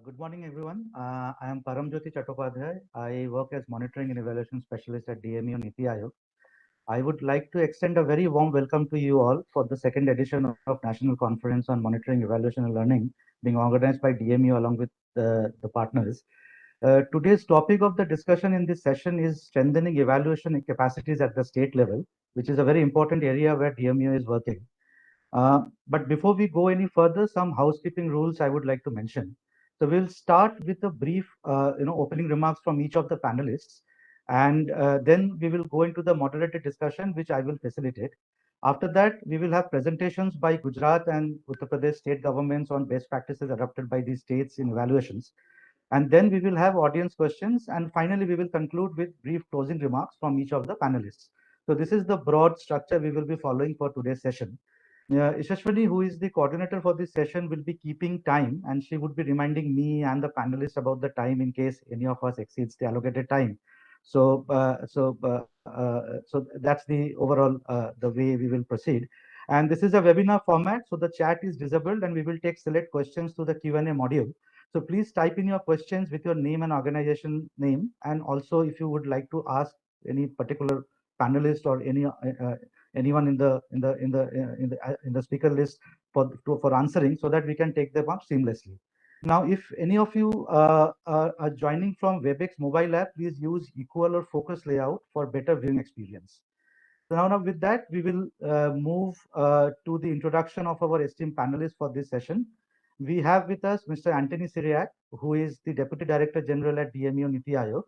Good morning, everyone. I am Paramjyoti Chattopadhyay. I work as Monitoring and Evaluation Specialist at DMU Niti Aayog. I would like to extend a very warm welcome to you all for the second edition of National Conference on Monitoring, Evaluation and Learning being organized by DMU along with the partners. Today's topic of the discussion in this session is strengthening evaluation capacities at the state level, which is a very important area where DMU is working. But before we go any further, some housekeeping rules I would like to mention. So we'll start with a brief, opening remarks from each of the panelists, and then we will go into the moderated discussion, which I will facilitate. After that, we will have presentations by Gujarat and Uttar Pradesh state governments on best practices adopted by these states in evaluations. And then we will have audience questions, and finally, we will conclude with brief closing remarks from each of the panelists. So this is the broad structure we will be following for today's session. Ishashwani, who is the coordinator for this session, will be keeping time, and she would be reminding me and the panelists about the time in case any of us exceeds the allocated time. So that's the overall the way we will proceed. And this is a webinar format, so the chat is disabled, and we will take select questions through the Q&A module. So please type in your questions with your name and organization name, and also if you would like to ask any particular panelist or anyone in the speaker list for answering, so that we can take them up seamlessly. Now, if any of you are joining from WebEx mobile app, please use equal or focus layout for better viewing experience. So now with that, we will move to the introduction of our esteemed panelists for this session. We have with us Mr. Anthony Syriac, who is the Deputy Director General at DMU Niti Aayog.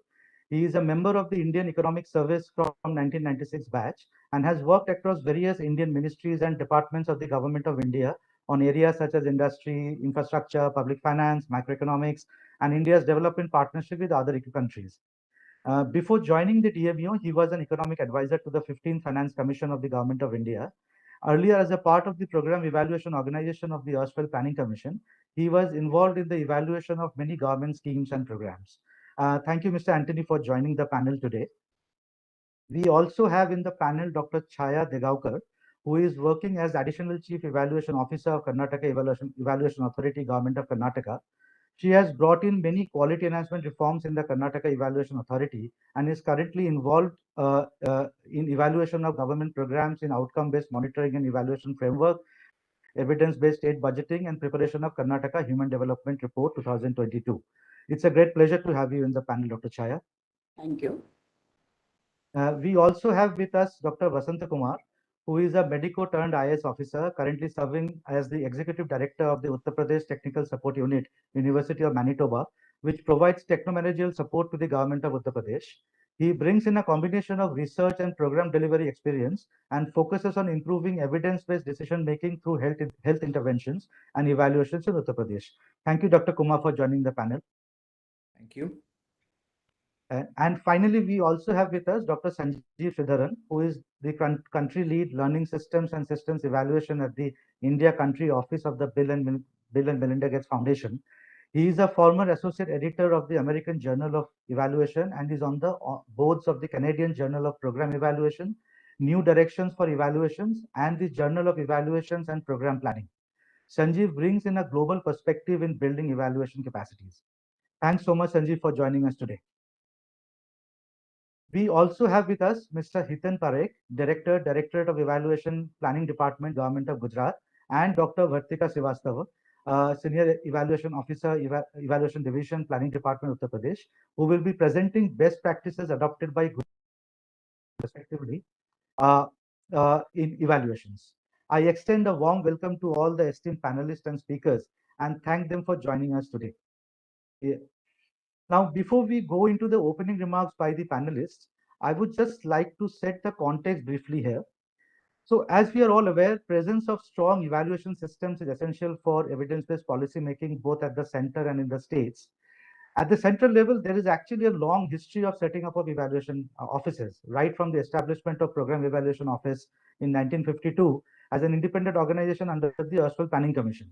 He is a member of the Indian Economic Service from 1996 batch and has worked across various Indian ministries and departments of the Government of India on areas such as industry, infrastructure, public finance, macroeconomics, and India's development partnership with other countries. Before joining the DMU, he was an economic advisor to the 15th Finance Commission of the Government of India. Earlier, as a part of the program evaluation organization of the erstwhile Planning Commission, he was involved in the evaluation of many government schemes and programs. Thank you, Mr. Anthony, for joining the panel today. We also have in the panel Dr. Chaya Degaukar, who is working as Additional Chief Evaluation Officer of Karnataka Evaluation Authority, Government of Karnataka. She has brought in many quality enhancement reforms in the Karnataka Evaluation Authority and is currently involved in evaluation of government programs in outcome-based monitoring and evaluation framework, evidence-based state budgeting, and preparation of Karnataka Human Development Report 2022. It's a great pleasure to have you in the panel, Dr. Chaya. Thank you. We also have with us Dr. Vasanta Kumar, who is a medico turned IS officer, currently serving as the Executive Director of the Uttar Pradesh Technical Support Unit, University of Manitoba, which provides techno-managerial support to the government of Uttar Pradesh. He brings in a combination of research and program delivery experience and focuses on improving evidence-based decision-making through health interventions and evaluations in Uttar Pradesh. Thank you, Dr. Kumar, for joining the panel. Thank you. And finally, we also have with us Dr. Sanjeev Sridharan, who is the country lead learning systems and systems evaluation at the India country office of the Bill and Melinda Gates Foundation. He is a former associate editor of the American Journal of Evaluation and is on the boards of the Canadian Journal of Program Evaluation, New Directions for Evaluations, and the Journal of Evaluations and Program Planning. Sanjeev brings in a global perspective in building evaluation capacities. Thanks so much, Sanjeev, for joining us today. We also have with us Mr. Hitan Parekh, Director, Directorate of Evaluation Planning Department, Government of Gujarat, and Dr. Vartika Srivastava, Senior Evaluation Officer, Evaluation Division, Planning Department, Uttar Pradesh, who will be presenting best practices adopted by Gujarat respectively in evaluations. I extend a warm welcome to all the esteemed panelists and speakers and thank them for joining us today. Now, before we go into the opening remarks by the panelists, I would just like to set the context briefly here. So, as we are all aware, presence of strong evaluation systems is essential for evidence-based policy making, both at the center and in the states. At the central level, there is actually a long history of setting up of evaluation offices, right from the establishment of Program Evaluation Office in 1952 as an independent organization under the erstwhile Planning Commission.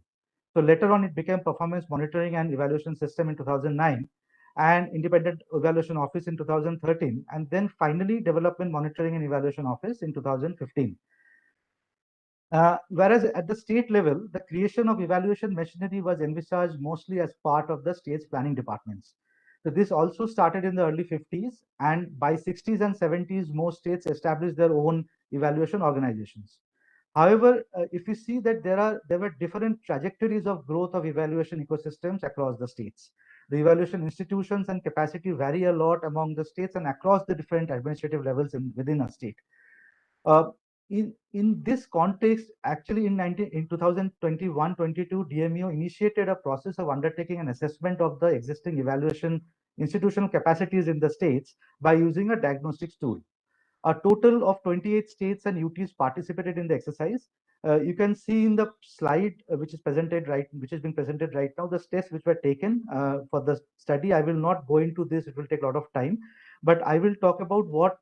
So later on, it became Performance Monitoring and Evaluation System in 2009, and Independent Evaluation Office in 2013, and then finally Development Monitoring and Evaluation Office in 2015. Whereas at the state level, the creation of evaluation machinery was envisaged mostly as part of the state's planning departments. So this also started in the early 50s, and by 60s and 70s, most states established their own evaluation organizations. However, if you see that there were different trajectories of growth of evaluation ecosystems across the states. The evaluation institutions and capacity vary a lot among the states and across the different administrative levels within a state. Uh, in this context, actually in 2021-22, DMEO initiated a process of undertaking an assessment of the existing evaluation institutional capacities in the states by using a diagnostics tool. A total of 28 states and UTs participated in the exercise. You can see in the slide which is being presented right now, the steps which were taken for the study. I will not go into this; it will take a lot of time, but I will talk about what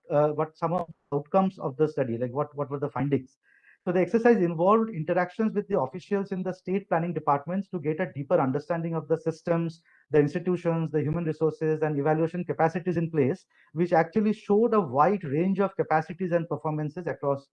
some of the outcomes of the study, like what were the findings. So the exercise involved interactions with the officials in the state planning departments to get a deeper understanding of the systems, the institutions, the human resources, and evaluation capacities in place, which actually showed a wide range of capacities and performances across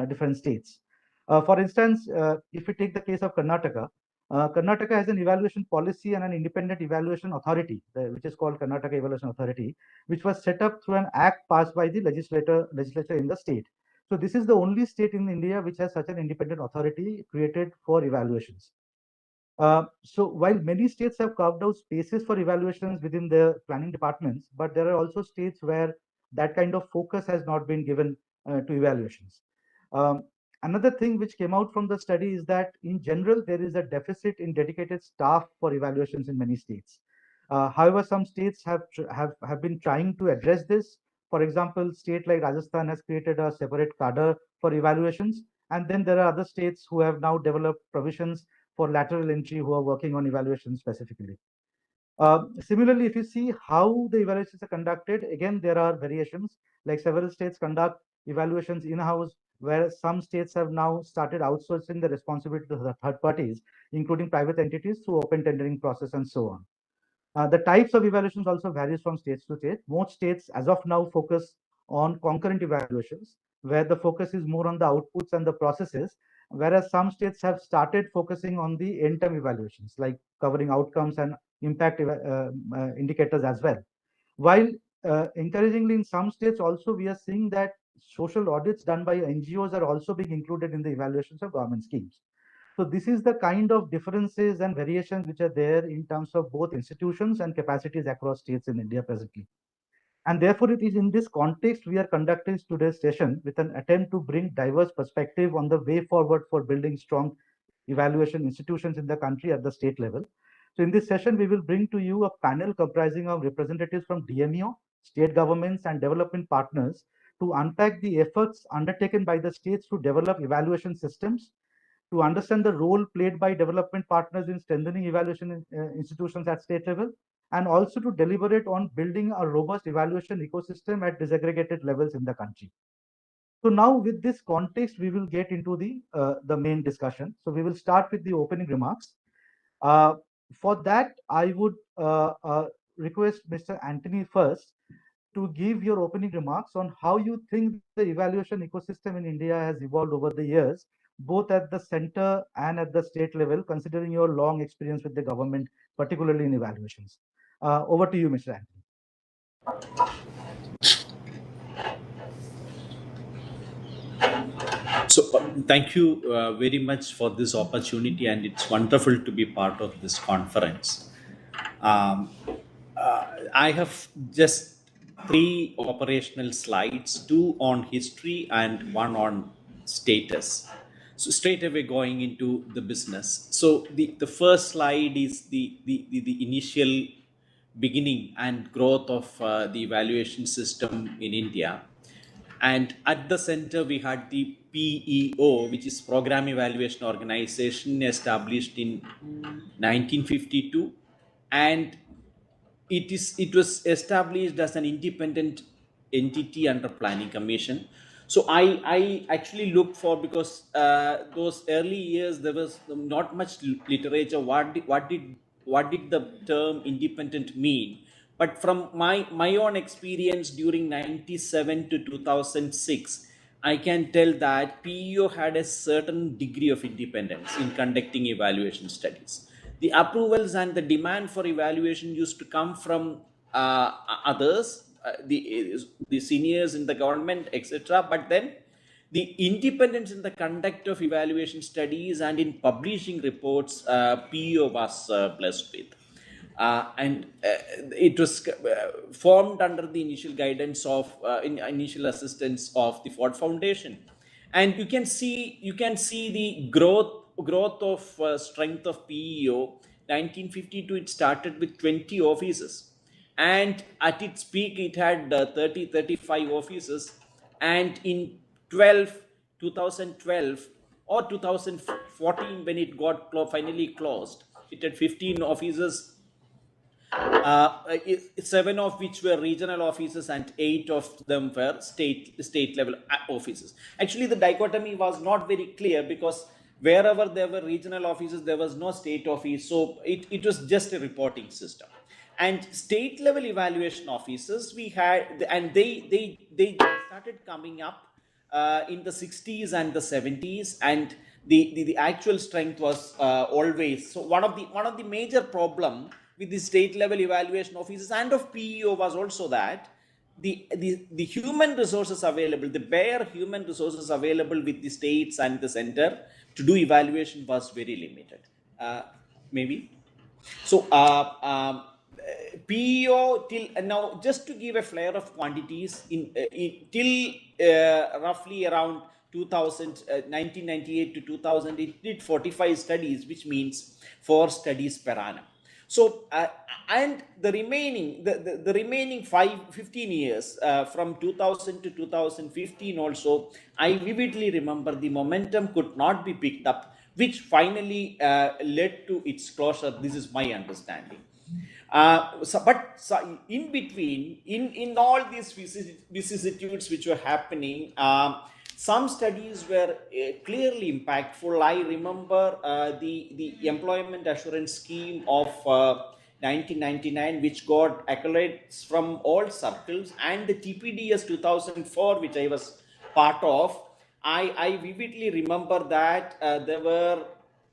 different states. For instance, if we take the case of Karnataka, Karnataka has an evaluation policy and an independent evaluation authority, which is called Karnataka Evaluation Authority, which was set up through an act passed by the legislature in the state. So this is the only state in India which has such an independent authority created for evaluations. So while many states have carved out spaces for evaluations within their planning departments, but there are also states where that kind of focus has not been given to evaluations. Um, Another thing which came out from the study is that in general, there is a deficit in dedicated staff for evaluations in many states. However, some states have been trying to address this. For example, state like Rajasthan has created a separate cadre for evaluations. And then there are other states who have now developed provisions for lateral entry who are working on evaluation specifically. Similarly, if you see how the evaluations are conducted, again, there are variations. Like several states conduct evaluations in-house, where some states have now started outsourcing the responsibility to the third parties, including private entities through open tendering process and so on. The types of evaluations also varies from states to state. Most states, as of now, focus on concurrent evaluations, where the focus is more on the outputs and the processes, whereas some states have started focusing on the end-term evaluations, like covering outcomes and impact indicators as well. While encouragingly, in some states also, we are seeing that social audits done by NGOs are also being included in the evaluations of government schemes. So this is the kind of differences and variations which are there in terms of both institutions and capacities across states in India presently. And therefore, it is in this context we are conducting today's session with an attempt to bring diverse perspective on the way forward for building strong evaluation institutions in the country at the state level. So in this session, we will bring to you a panel comprising of representatives from DMEO, state governments, and development partners to unpack the efforts undertaken by the states to develop evaluation systems, to understand the role played by development partners in strengthening evaluation institutions at state level, and also to deliberate on building a robust evaluation ecosystem at disaggregated levels in the country. So now with this context, we will get into the main discussion. So we will start with the opening remarks. Uh, for that, I would request Mr. Anthony first to give your opening remarks on how you think the evaluation ecosystem in India has evolved over the years, both at the center and at the state level, considering your long experience with the government, particularly in evaluations. Over to you, Mr. Anthony. So, thank you very much for this opportunity, and it's wonderful to be part of this conference. Um, I have just three operational slides, two on history and one on status. So straight away going into the business. So the first slide is the initial beginning and growth of the evaluation system in India. And at the center, we had the PEO, which is Program Evaluation Organization, established in 1952. And it was established as an independent entity under Planning Commission. So I actually looked for, because those early years there was not much literature. What did the term independent mean? But from my own experience during 97 to 2006, I can tell that PEO had a certain degree of independence in conducting evaluation studies. The approvals and the demand for evaluation used to come from others, the seniors in the government, etc. But then the independence in the conduct of evaluation studies and in publishing reports, PEO was blessed with. And it was formed under the initial guidance of initial assistance of the Ford Foundation, and you can see the growth of strength of PEO. 1952 it started with 20 offices, and at its peak it had 35 offices, and in 2012 or 2014 when it got finally closed, it had 15 offices, 7 of which were regional offices and 8 of them were state level offices. Actually, the dichotomy was not very clear, because wherever there were regional offices, there was no state office, so it was just a reporting system. And state level evaluation offices we had, and they started coming up in the 60s and the 70s, and the actual strength was always. So one of the major problem with the state level evaluation offices and of PEO was also that the human resources available, the bare human resources available with the states and the center to do evaluation was very limited. Maybe. So PEO till now, just to give a flare of quantities, till roughly around 2000, 1998 to 2000, it did 45 studies, which means 4 studies per annum. So and the remaining 15 years, from 2000 to 2015 also, I vividly remember the momentum could not be picked up, which finally led to its closure. This is my understanding. But in between, in all these vicissitudes which were happening, some studies were clearly impactful. I remember the Employment Assurance Scheme of 1999, which got accolades from all circles, and the TPDS 2004, which I was part of. I vividly remember that there were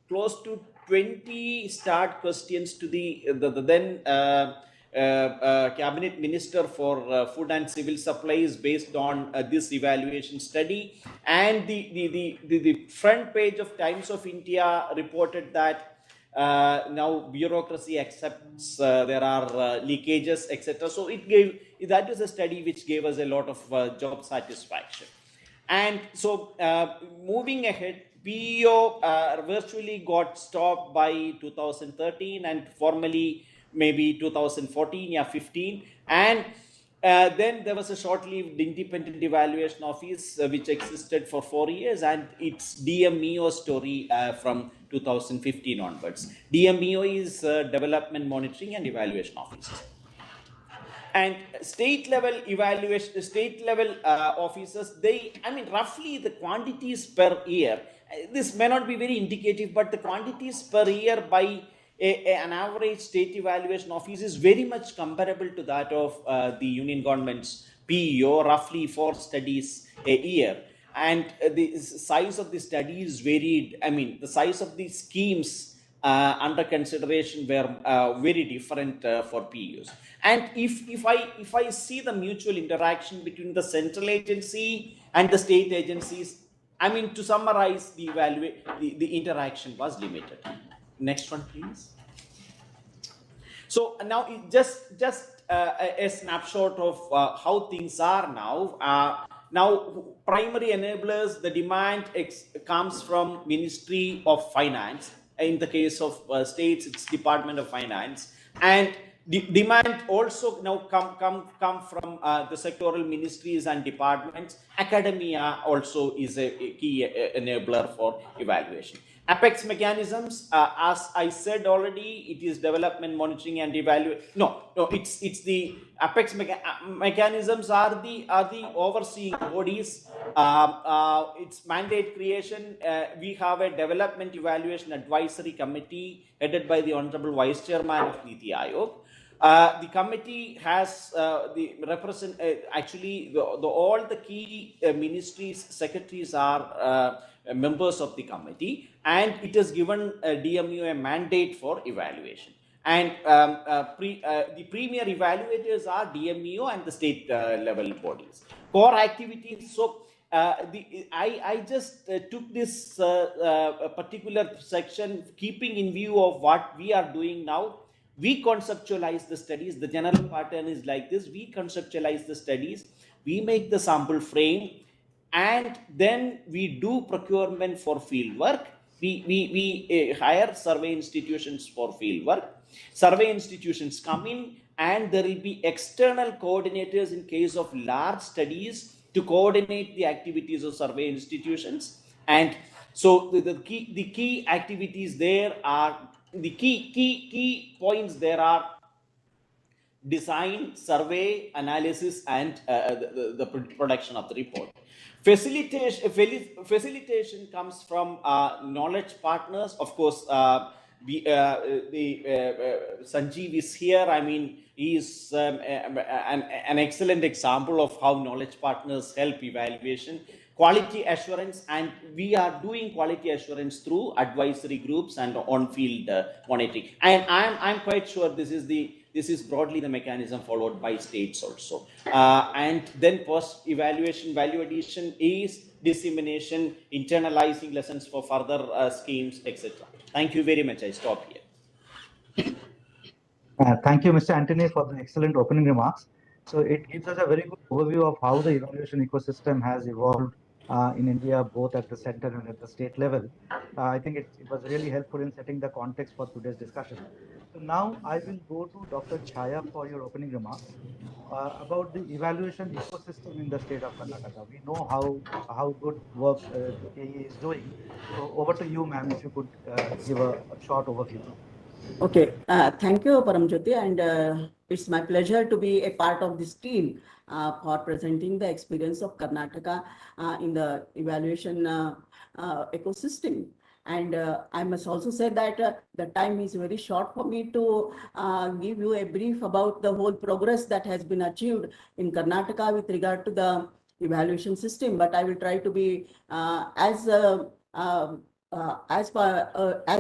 close to 20 start questions to the then cabinet minister for food and civil supplies based on this evaluation study, and the front page of Times of India reported that now bureaucracy accepts there are leakages, etc. So that is a study which gave us a lot of job satisfaction. And so moving ahead, PEO virtually got stopped by 2013, and formally maybe 2014, yeah, 15. And then there was a short-lived independent evaluation office which existed for 4 years, and its DMEO story from 2015 onwards. DMEO is Development Monitoring and Evaluation Office. And state level evaluation, state level officers, roughly the quantities per year, this may not be very indicative, but the quantities per year by an average state evaluation office is very much comparable to that of the union government's PEO, roughly 4 studies a year. And the size of the studies varied. The size of the schemes under consideration were very different for PEOs. And if I see the mutual interaction between the central agency and the state agencies, to summarize, the interaction was limited. Next one, please. So now just a snapshot of how things are now. Now, primary enablers, the demand comes from Ministry of Finance. In the case of states, it's Department of Finance. And the demand also now come from the sectoral ministries and departments. Academia also is a key enabler for evaluation. Apex mechanisms, as I said already, it is development monitoring and evaluation. No, it's the apex mechanisms are the overseeing bodies. Its mandate creation. We have a development evaluation advisory committee headed by the Honorable Vice Chairman of Niti Aayog. The committee has the represent actually all the key ministries secretaries are members of the committee, and it has given DMU a mandate for evaluation. And the premier evaluators are DMU and the state level bodies. Core activities. So I just took this particular section keeping in view of what we are doing now. We conceptualize the studies. The general pattern is like this. We conceptualize the studies, we make the sample frame, and then we do procurement for field work. We hire survey institutions for field work. Survey institutions come in, and there will be external coordinators in case of large studies to coordinate the activities of survey institutions. And so the key activities there are, the key points there are design, survey, analysis, and the production of the report. Facilitation comes from knowledge partners. Of course, Sanjeev is here. I mean, he is an excellent example of how knowledge partners help evaluation. Quality assurance, and we are doing quality assurance through advisory groups and on-field monitoring. And I'm quite sure this is broadly the mechanism followed by states also. And then post-evaluation value addition is dissemination, internalizing lessons for further schemes, etc. Thank you very much. I stop here. Thank you, Mr. Antony, for the excellent opening remarks. So it gives us a very good overview of how the evaluation ecosystem has evolved in India, both at the center and at the state level. I think it was really helpful in setting the context for today's discussion. So now I will go to Dr. Chaya for your opening remarks about the evaluation ecosystem in the state of Karnataka. We know how good work the KE is doing. So over to you, ma'am, if you could give a short overview. Okay, thank you, Paramjyoti, and it's my pleasure to be a part of this team for presenting the experience of Karnataka in the evaluation ecosystem. And I must also say that the time is very short for me to give you a brief about the whole progress that has been achieved in Karnataka with regard to the evaluation system, but I will try to be as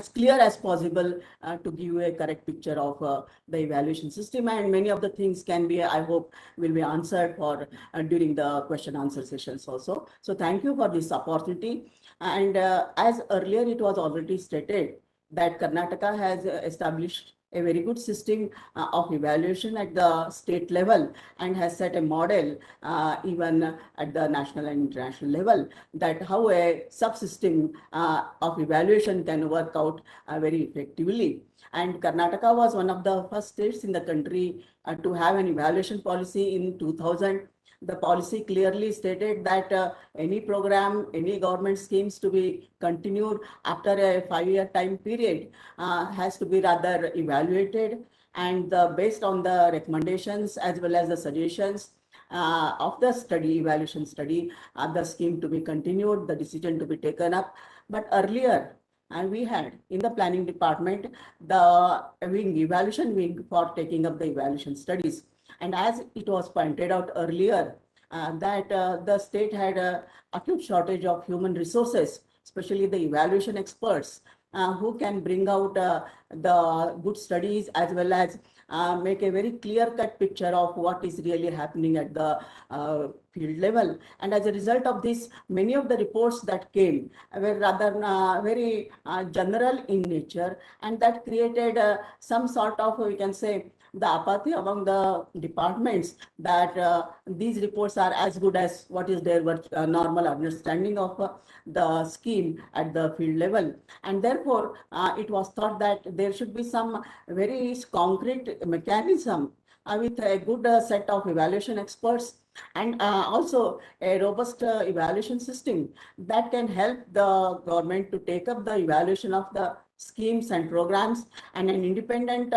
clear as possible to give you a correct picture of the evaluation system, and many of the things can be, I hope, will be answered for during the question answer sessions also. So thank you for this opportunity. And as earlier it was already stated that Karnataka has established a very good system of evaluation at the state level and has set a model even at the national and international level, that how a subsystem of evaluation can work out very effectively. And Karnataka was one of the first states in the country to have an evaluation policy in 2000. The policy clearly stated that any program, any government schemes to be continued after a 5-year time period has to be rather evaluated, and based on the recommendations as well as the suggestions of the evaluation study, the scheme to be continued, the decision to be taken up. But earlier, and we had in the planning department the evaluation wing for taking up the evaluation studies. And as it was pointed out earlier, that the state had an acute shortage of human resources, especially the evaluation experts who can bring out the good studies as well as make a very clear-cut picture of what is really happening at the field level. And as a result of this, many of the reports that came were rather very general in nature, and that created some sort of, we can say, the apathy among the departments that these reports are as good as what is their normal understanding of the scheme at the field level. And therefore, it was thought that there should be some very concrete mechanism with a good set of evaluation experts and also a robust evaluation system that can help the government to take up the evaluation of the schemes and programs, and an independent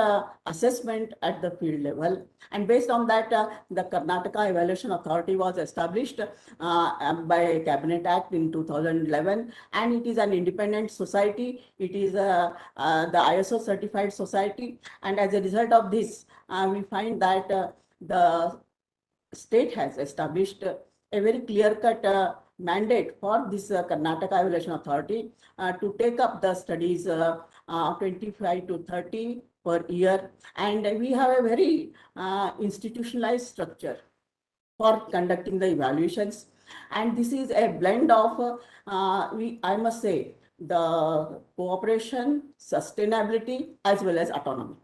assessment at the field level. And based on that, the Karnataka Evaluation Authority was established by Cabinet Act in 2011, and it is an independent society. It is the ISO certified society, and as a result of this, we find that the state has established a very clear-cut mandate for this Karnataka Evaluation Authority to take up the studies 25 to 30 per year. And we have a very institutionalized structure for conducting the evaluations. And this is a blend of, I must say, the cooperation, sustainability, as well as autonomy.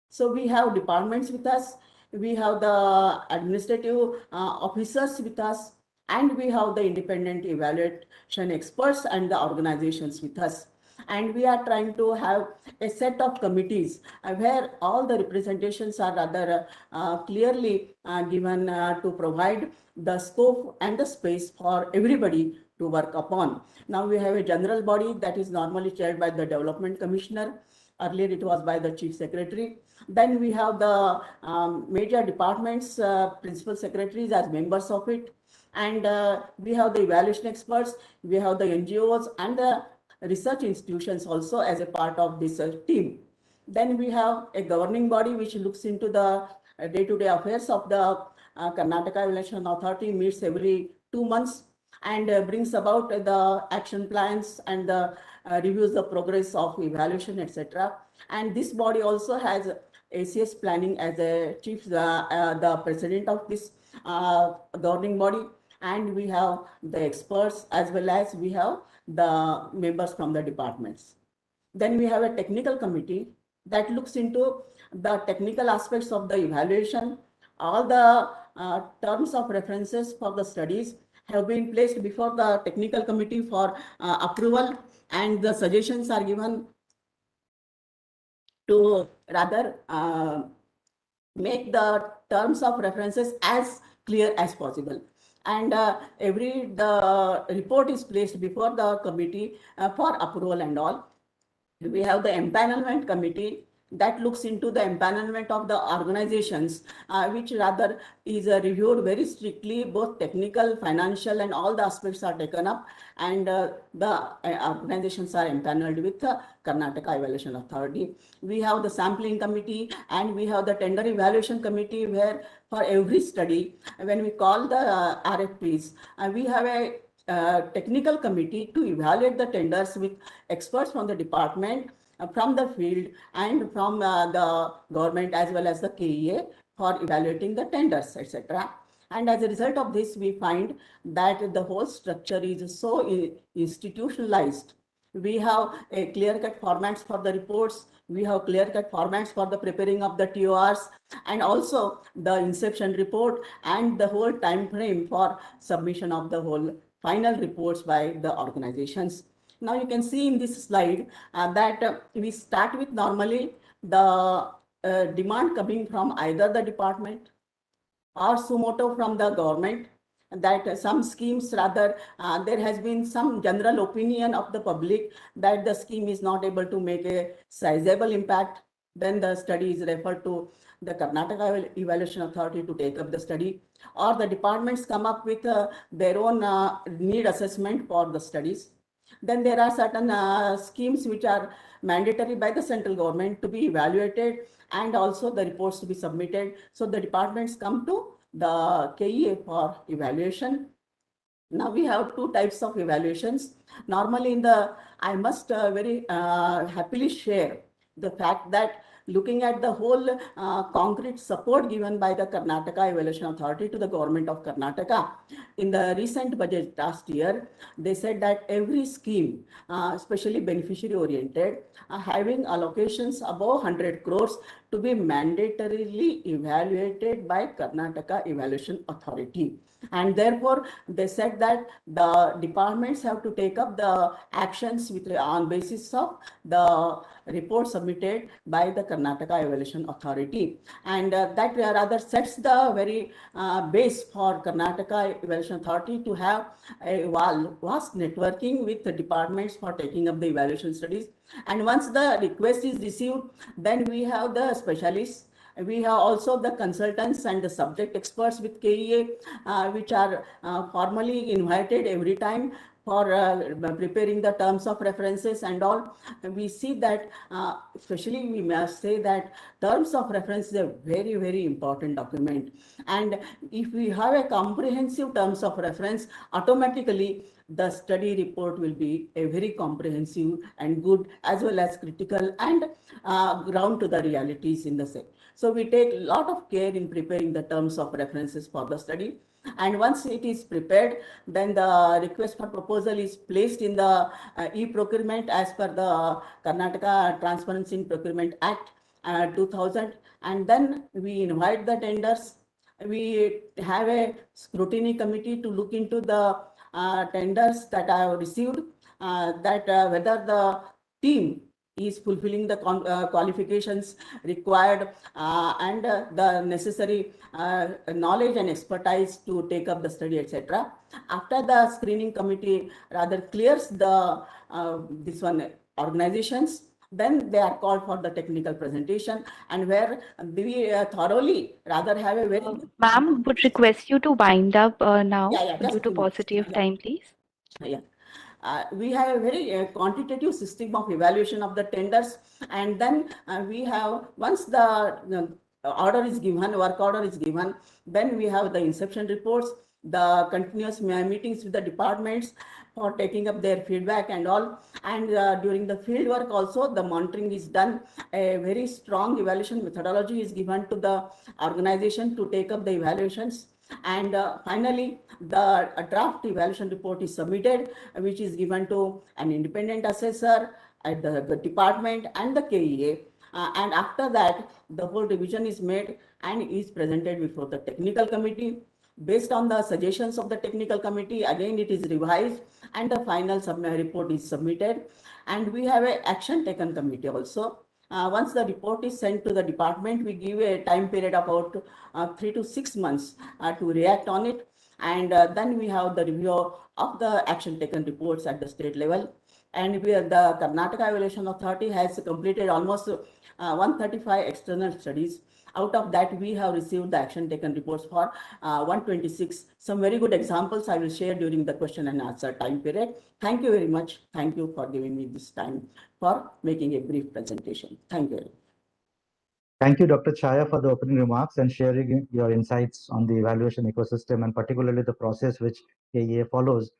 So we have departments with us, we have the administrative officers with us, and we have the independent evaluation experts and the organizations with us. And we are trying to have a set of committees where all the representations are rather clearly given to provide the scope and the space for everybody to work upon. Now we have a general body that is normally chaired by the Development Commissioner. Earlier it was by the Chief Secretary. Then we have the major departments, principal secretaries as members of it. And we have the evaluation experts, we have the NGOs and the research institutions also as a part of this team. Then we have a governing body which looks into the day-to-day affairs of the Karnataka Evaluation Authority, meets every 2 months and brings about the action plans and reviews the progress of evaluation, etc. And this body also has ACS planning as a chief, the president of this governing body, and we have the experts as well as we have the members from the departments. Then we have a technical committee that looks into the technical aspects of the evaluation. All the terms of references for the studies have been placed before the technical committee for approval, and the suggestions are given to rather make the terms of references as clear as possible. And the report is placed before the committee for approval and all. We have the empanelment committee that looks into the empanelment of the organizations, which rather is reviewed very strictly. Both technical, financial, and all the aspects are taken up, and the organizations are empaneled with the Karnataka Evaluation Authority. We have the sampling committee and we have the tender evaluation committee, where for every study, when we call the RFPs, we have a technical committee to evaluate the tenders with experts from the department, from the field, and from the government as well as the KEA for evaluating the tenders, etc. And as a result of this, we find that the whole structure is so institutionalized. We have a clear-cut formats for the reports. We have clear-cut formats for the preparing of the TORs, and also the inception report and the whole time frame for submission of the whole final reports by the organizations. Now you can see in this slide that we start with normally the demand coming from either the department or suo motu from the government, that some schemes rather there has been some general opinion of the public that the scheme is not able to make a sizable impact. Then the study is referred to the Karnataka Evaluation Authority to take up the study, or the departments come up with their own need assessment for the studies. Then there are certain schemes which are mandatory by the central government to be evaluated, and also the reports to be submitted. So the departments come to the KEA for evaluation. Now we have two types of evaluations. Normally in the, I must very happily share the fact that looking at the whole concrete support given by the Karnataka Evaluation Authority to the government of Karnataka, in the recent budget last year, they said that every scheme, especially beneficiary oriented, having allocations above 100 crores to be mandatorily evaluated by Karnataka Evaluation Authority. And therefore, they said that the departments have to take up the actions with on basis of the report submitted by the Karnataka Evaluation Authority, and that rather sets the very base for Karnataka Evaluation Authority to have a vast networking with the departments for taking up the evaluation studies. And once the request is received, then we have the specialists. We have also the consultants and the subject experts with KEA, which are formally invited every time for preparing the terms of references and all. We see that, especially we must say that terms of reference is a very, very important document. And if we have a comprehensive terms of reference, automatically the study report will be a very comprehensive and good, as well as critical and ground to the realities in the set. So we take a lot of care in preparing the terms of references for the study. And once it is prepared, then the request for proposal is placed in the e-procurement as per the Karnataka Transparency in Procurement Act 2000. And then we invite the tenders. We have a scrutiny committee to look into the tenders that I have received, whether the team is fulfilling the qualifications required and the necessary knowledge and expertise to take up the study, etc. After the screening committee rather clears the organizations, then they are called for the technical presentation, and where we thoroughly rather have a very Ma'am, would request you to wind up now just due to 2 minutes. paucity of time, please. We have a very quantitative system of evaluation of the tenders, and then we have, once the order is given, work order is given, then we have the inception reports, the continuous meetings with the departments for taking up their feedback and all. And during the field work also, the monitoring is done. A very strong evaluation methodology is given to the organization to take up the evaluations. And finally, the draft evaluation report is submitted, which is given to an independent assessor at the department and the KEA. And after that, the whole revision is made and is presented before the technical committee. Based on the suggestions of the technical committee, again it is revised and the final report is submitted. And we have an action taken committee also. Once the report is sent to the department, we give a time period about 3 to 6 months to react on it. And then we have the review of the action taken reports at the state level. And the Karnataka Evaluation Authority has completed almost 135 external studies. Out of that, we have received the action taken reports for 126. Some very good examples I will share during the question and answer time period. Thank you very much. Thank you for giving me this time for making a brief presentation. Thank you. Thank you, Dr. Chaya, for the opening remarks and sharing your insights on the evaluation ecosystem and particularly the process which KEA follows.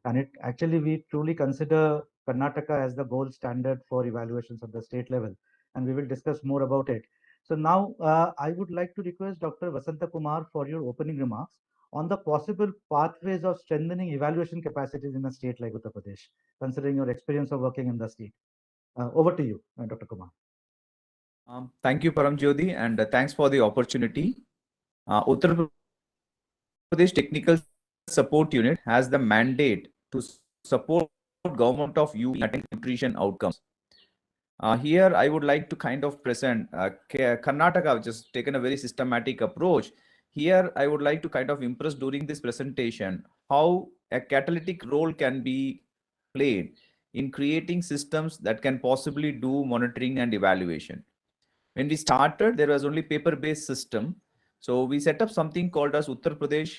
And we truly consider Karnataka as the gold standard for evaluations at the state level, and we will discuss more about it. So now I would like to request Dr. Vasanta Kumar for your opening remarks on the possible pathways of strengthening evaluation capacities in a state like Uttar Pradesh, considering your experience of working in the state. Over to you, Dr. Kumar. Thank you, Paramjyoti, and thanks for the opportunity. Uttar Pradesh Technical Support Unit has the mandate to support government of UP in nutrition outcomes. Here, I would like to kind of present Karnataka, which has taken a very systematic approach. Here, I would like to kind of impress during this presentation how a catalytic role can be played in creating systems that can possibly do monitoring and evaluation. When we started, there was only paper-based system. So we set up something called as Uttar Pradesh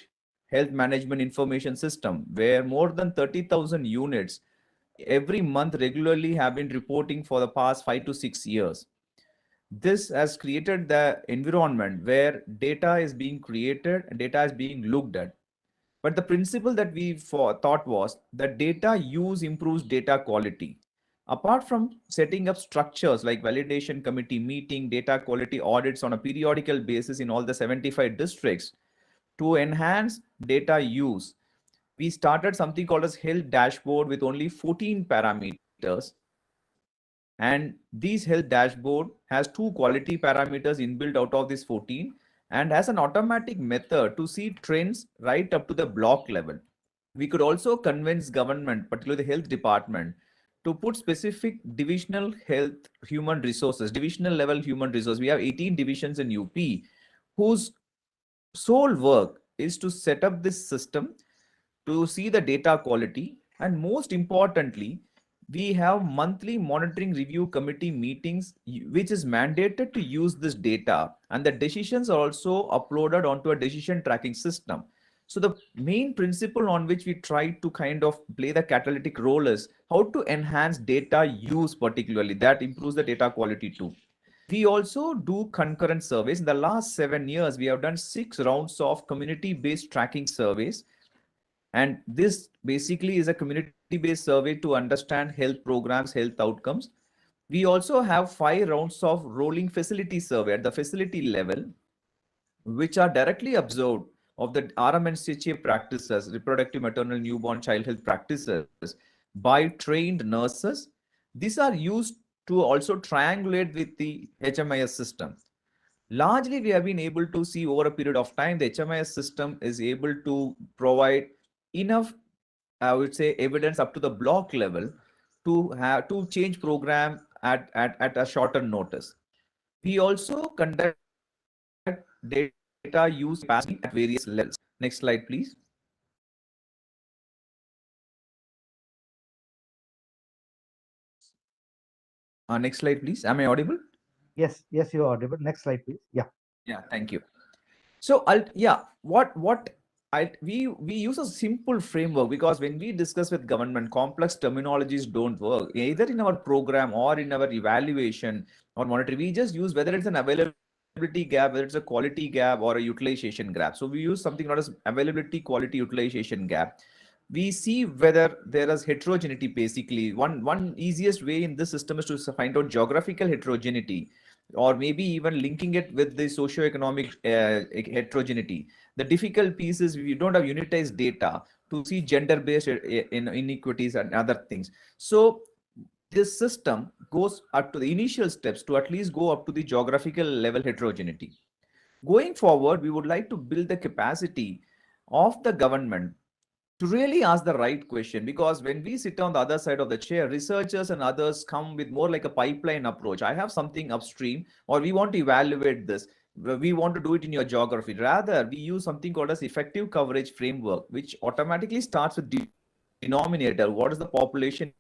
Health Management Information System, where more than 30,000 units every month regularly have been reporting for the past 5 to 6 years. This has created the environment where data is being created and data is being looked at. But the principle that we thought was that data use improves data quality. Apart from setting up structures like validation committee meeting, data quality audits on a periodical basis in all the 75 districts, to enhance data use, we started something called as health dashboard with only 14 parameters. And this health dashboard has 2 quality parameters inbuilt out of this 14 and has an automatic method to see trends right up to the block level. We could also convince government, particularly the health department, to put specific divisional health human resources, divisional level human resource. We have 18 divisions in UP whose sole work is to set up this system to see the data quality, and most importantly, we have monthly monitoring review committee meetings which is mandated to use this data, and the decisions are also uploaded onto a decision tracking system. So the main principle on which we try to kind of play the catalytic role is how to enhance data use, particularly that improves the data quality too. We also do concurrent surveys. In the last 7 years, we have done 6 rounds of community-based tracking surveys. And this basically is a community-based survey to understand health programs, health outcomes. We also have 5 rounds of rolling facility survey at the facility level, which are directly observed of the RMNCHA practices, reproductive, maternal, newborn, child health practices by trained nurses. These are used to also triangulate with the HMIS system. Largely, we have been able to see over a period of time, the HMIS system is able to provide enough, I would say, evidence up to the block level to have to change program at a shorter notice. We also conduct data use capacity at various levels. Next slide, please. Next slide, please. Am I audible? Yes, yes, you are audible. Next slide, please. Yeah. Yeah, thank you. So we use a simple framework, because when we discuss with government, complex terminologies don't work either in our program or in our evaluation or monitoring. We just use whether it's an availability gap, whether it's a quality gap or a utilization gap. So we use something known as availability, quality, utilization gap. We see whether there is heterogeneity. Basically, one easiest way in this system is to find out geographical heterogeneity, or maybe even linking it with the socioeconomic heterogeneity. The difficult piece is we don't have unitized data to see gender-based inequities and other things. So this system goes up to the initial steps to at least go up to the geographical level heterogeneity. Going forward, we would like to build the capacity of the government to really ask the right question, because when we sit on the other side of the chair, researchers and others come with more like a pipeline approach. I have something upstream, or we want to evaluate this, we want to do it in your geography. Rather, we use something called as effective coverage framework, which automatically starts with denominator. What is the population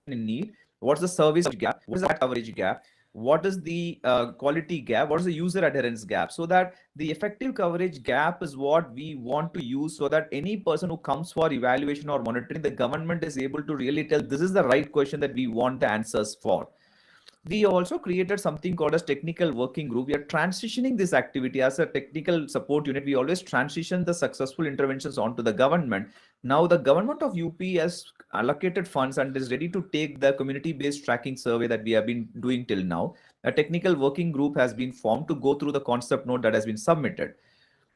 in need? What's the service gap? What is the coverage gap? What is the quality gap? What is the user adherence gap? So that the effective coverage gap is what we want to use, so that any person who comes for evaluation or monitoring, the government is able to really tell this is the right question that we want the answers for. We also created something called as technical working group. We are transitioning this activity as a technical support unit. We always transition the successful interventions onto the government. Now the government of UP has allocated funds and is ready to take the community-based tracking survey that we have been doing till now. A technical working group has been formed to go through the concept note that has been submitted.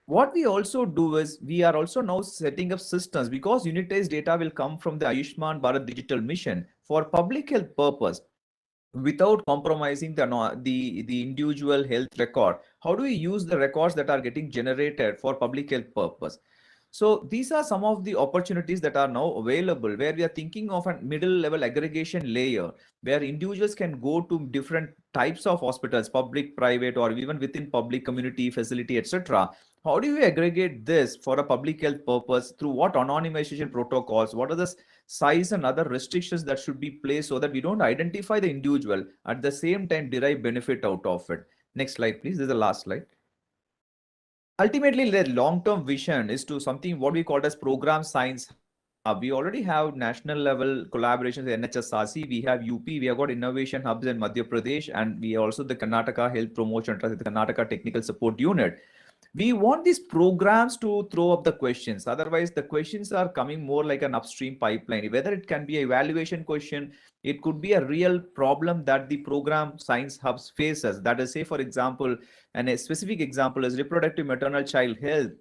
What we also do is we are also now setting up systems, because unitized data will come from the Ayushman Bharat digital mission for public health purpose, without compromising the individual health record. How do we use the records that are getting generated for public health purpose? So these are some of the opportunities that are now available, where we are thinking of a middle level aggregation layer, where individuals can go to different types of hospitals, public, private, or even within public community facility, etc. How do we aggregate this for a public health purpose? Through what anonymization protocols? What are the size and other restrictions that should be placed, so that we don't identify the individual, at the same time derive benefit out of it? Next slide, please. This is the last slide. Ultimately, the long-term vision is to something what we call as program science. We already have national level collaborations with NHSRC. We have UP. We have got innovation hubs in Madhya Pradesh, and we also the Karnataka Health Promotion Trust, the Karnataka Technical Support Unit. We want these programs to throw up the questions. Otherwise, the questions are coming more like an upstream pipeline. Whether it can be an evaluation question, it could be a real problem that the program science hubs faces. That is, say, for example, and a specific example is reproductive maternal child health.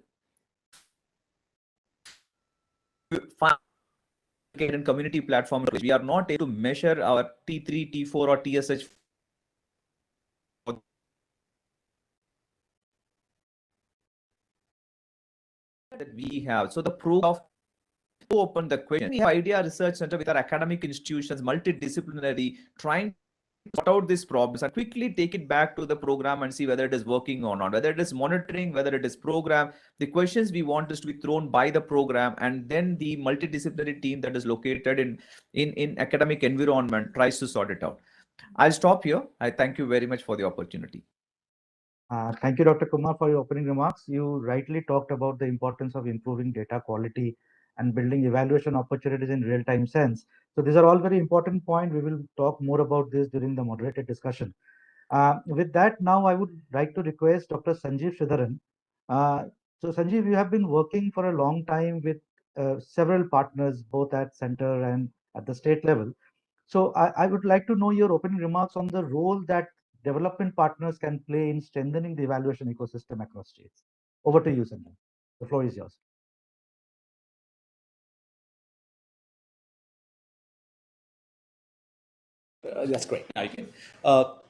In community platform, we are not able to measure our T3, T4, or TSH that we have. So the program of open the question. We have Idea Research Center with our academic institutions, multidisciplinary, trying to sort out these problems and quickly take it back to the program and see whether it is working or not, whether it is monitoring, whether it is program. The questions we want is to be thrown by the program, and then the multidisciplinary team that is located in academic environment tries to sort it out. I'll stop here. I thank you very much for the opportunity. Thank you, Dr. Kumar, for your opening remarks. You rightly talked about the importance of improving data quality and building evaluation opportunities in real-time sense. So these are all very important points. We will talk more about this during the moderated discussion. With that, now I would like to request Dr. Sanjeev Sridharan. So Sanjeev, you have been working for a long time with several partners, both at center and at the state level. So I would like to know your opening remarks on the role that development partners can play in strengthening the evaluation ecosystem across states. Over to you, Sanjeev. The floor is yours. That's great. Now you can.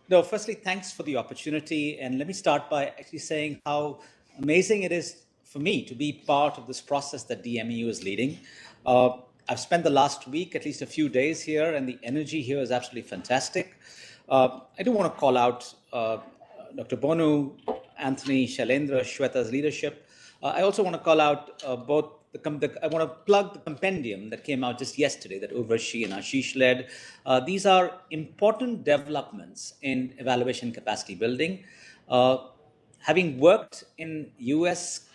No, firstly, thanks for the opportunity. And let me start by actually saying how amazing it is for me to be part of this process that DMEU is leading. I've spent the last week, at least a few days here, and the energy here is absolutely fantastic. I do want to call out Dr. Bonu, Anthony, Shailendra, Shweta's leadership. I also want to call out both I want to plug the compendium that came out just yesterday that Urvashi and Ashish led. These are important developments in evaluation capacity building. Having worked in US,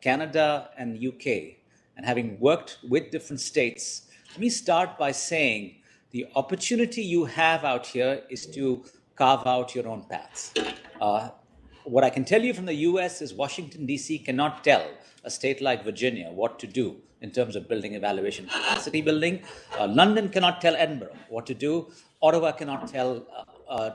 Canada, and UK, and having worked with different states, let me start by saying the opportunity you have out here is to carve out your own paths. What I can tell you from the US is Washington, D.C. cannot tell a state like Virginia what to do in terms of building evaluation capacity building. London cannot tell Edinburgh what to do. Ottawa cannot tell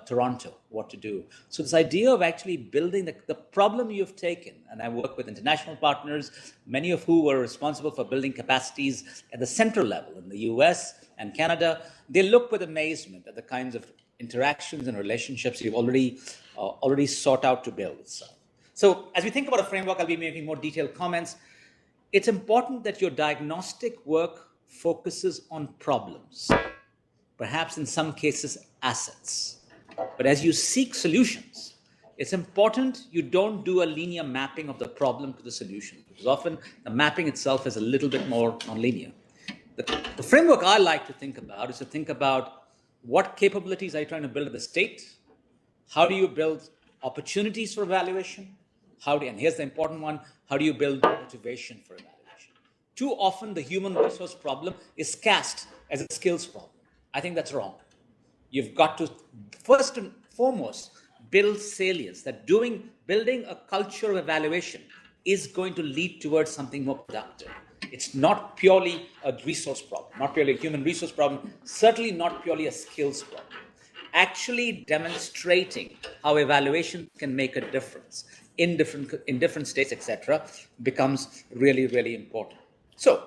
Toronto what to do. So this idea of actually building the problem you've taken, and I work with international partners, many of who were responsible for building capacities at the central level in the US and Canada, they look with amazement at the kinds of interactions and relationships you've already sought out to build. So as we think about a framework, I'll be making more detailed comments. It's important that your diagnostic work focuses on problems, perhaps in some cases assets. But as you seek solutions, it's important you don't do a linear mapping of the problem to the solution, because often the mapping itself is a little bit more nonlinear. The framework I like to think about is to think about what capabilities are you trying to build at the state? How do you build opportunities for evaluation? And here's the important one, how do you build motivation for evaluation? Too often the human resource problem is cast as a skills problem. I think that's wrong. You've got to, first and foremost, build salience, that building a culture of evaluation is going to lead towards something more productive. It's not purely a resource problem, not purely a human resource problem, certainly not purely a skills problem. Actually demonstrating how evaluation can make a difference in different states, etc., becomes really, really important. So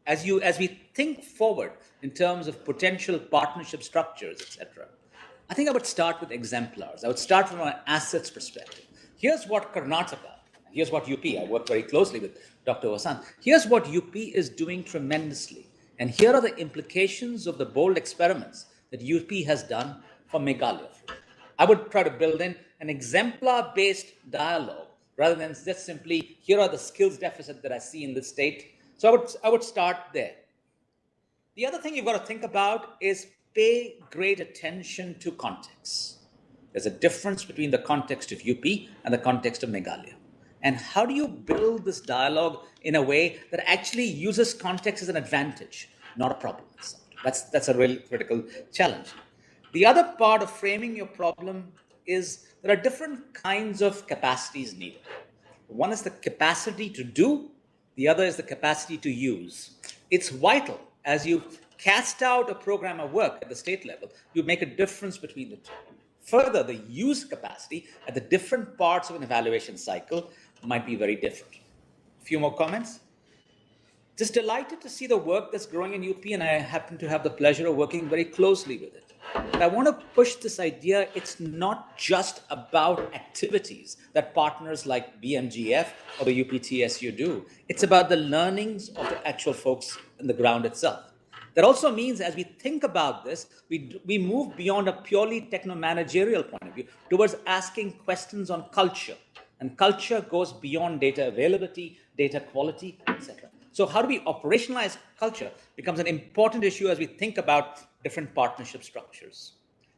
as we think forward in terms of potential partnership structures, etc., I think I would start with exemplars. I would start from an assets perspective. Here's what Karnataka, here's what UP, I work very closely with Dr. Vasant. Here's what UP is doing tremendously. And here are the implications of the bold experiments that UP has done for Meghalaya. I would try to build in an exemplar-based dialogue rather than just simply, here are the skills deficit that I see in this state. So I would start there. The other thing you've got to think about is pay great attention to context. There's a difference between the context of UP and the context of Meghalaya. And how do you build this dialogue in a way that actually uses context as an advantage, not a problem? That's a really critical challenge. The other part of framing your problem is there are different kinds of capacities needed. One is the capacity to do, the other is the capacity to use. It's vital as you cast out a program of work at the state level, you make a difference between the two. Further, the use capacity at the different parts of an evaluation cycle might be very different. A few more comments. Just delighted to see the work that's growing in UP, and I happen to have the pleasure of working very closely with it. But I want to push this idea, it's not just about activities that partners like BMGF or the UPTSU do. It's about the learnings of the actual folks in the ground itself. That also means as we think about this, we move beyond a purely techno-managerial point of view towards asking questions on culture. And culture goes beyond data availability, data quality, etc. So how do we operationalize culture becomes an important issue as we think about different partnership structures.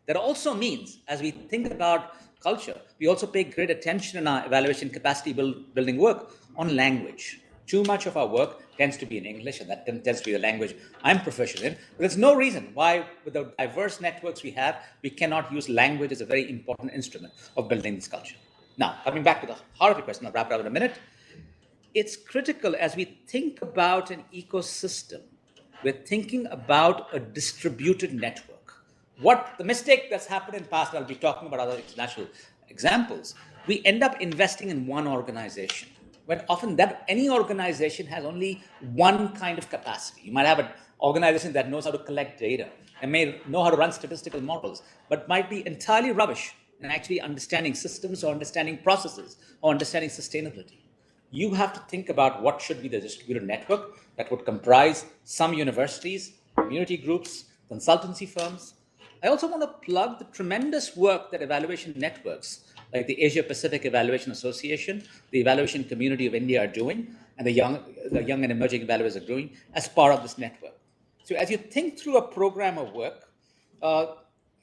That also means, as we think about culture, we also pay great attention in our evaluation capacity building work on language. Too much of our work tends to be in English, and that tends to be the language I'm proficient in. But there's no reason why, with the diverse networks we have, we cannot use language as a very important instrument of building this culture. Now, coming back to the heart of the question, I'll wrap it up in a minute. It's critical as we think about an ecosystem, we're thinking about a distributed network. What the mistake that's happened in the past, I'll be talking about other international examples, we end up investing in one organization, when often that any organization has only one kind of capacity. You might have an organization that knows how to collect data and may know how to run statistical models, but might be entirely rubbish in actually understanding systems or understanding processes or understanding sustainability. You have to think about what should be the distributed network that would comprise some universities, community groups, consultancy firms. I also want to plug the tremendous work that evaluation networks like the Asia Pacific Evaluation Association, the Evaluation Community of India are doing, and the young and emerging evaluators are doing as part of this network. So as you think through a program of work,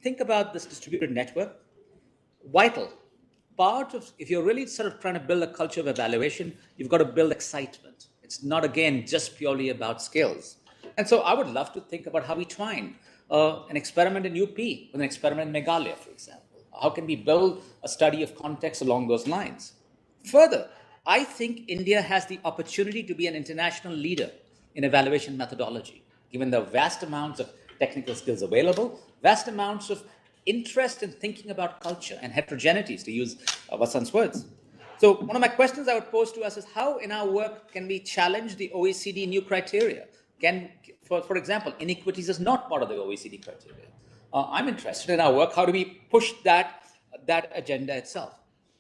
think about this distributed network. Vital part of, if you're really sort of trying to build a culture of evaluation, you've got to build excitement. It's not, again, just purely about skills. And so I would love to think about how we twine an experiment in UP with an experiment in Meghalaya, for example. How can we build a study of context along those lines? Further, I think India has the opportunity to be an international leader in evaluation methodology, given the vast amounts of technical skills available, vast amounts of interest in thinking about culture and heterogeneities, to use Vasant's words. So one of my questions I would pose to us is how in our work can we challenge the OECD new criteria? For example, inequities is not part of the OECD criteria. I'm interested in our work. How do we push that agenda itself?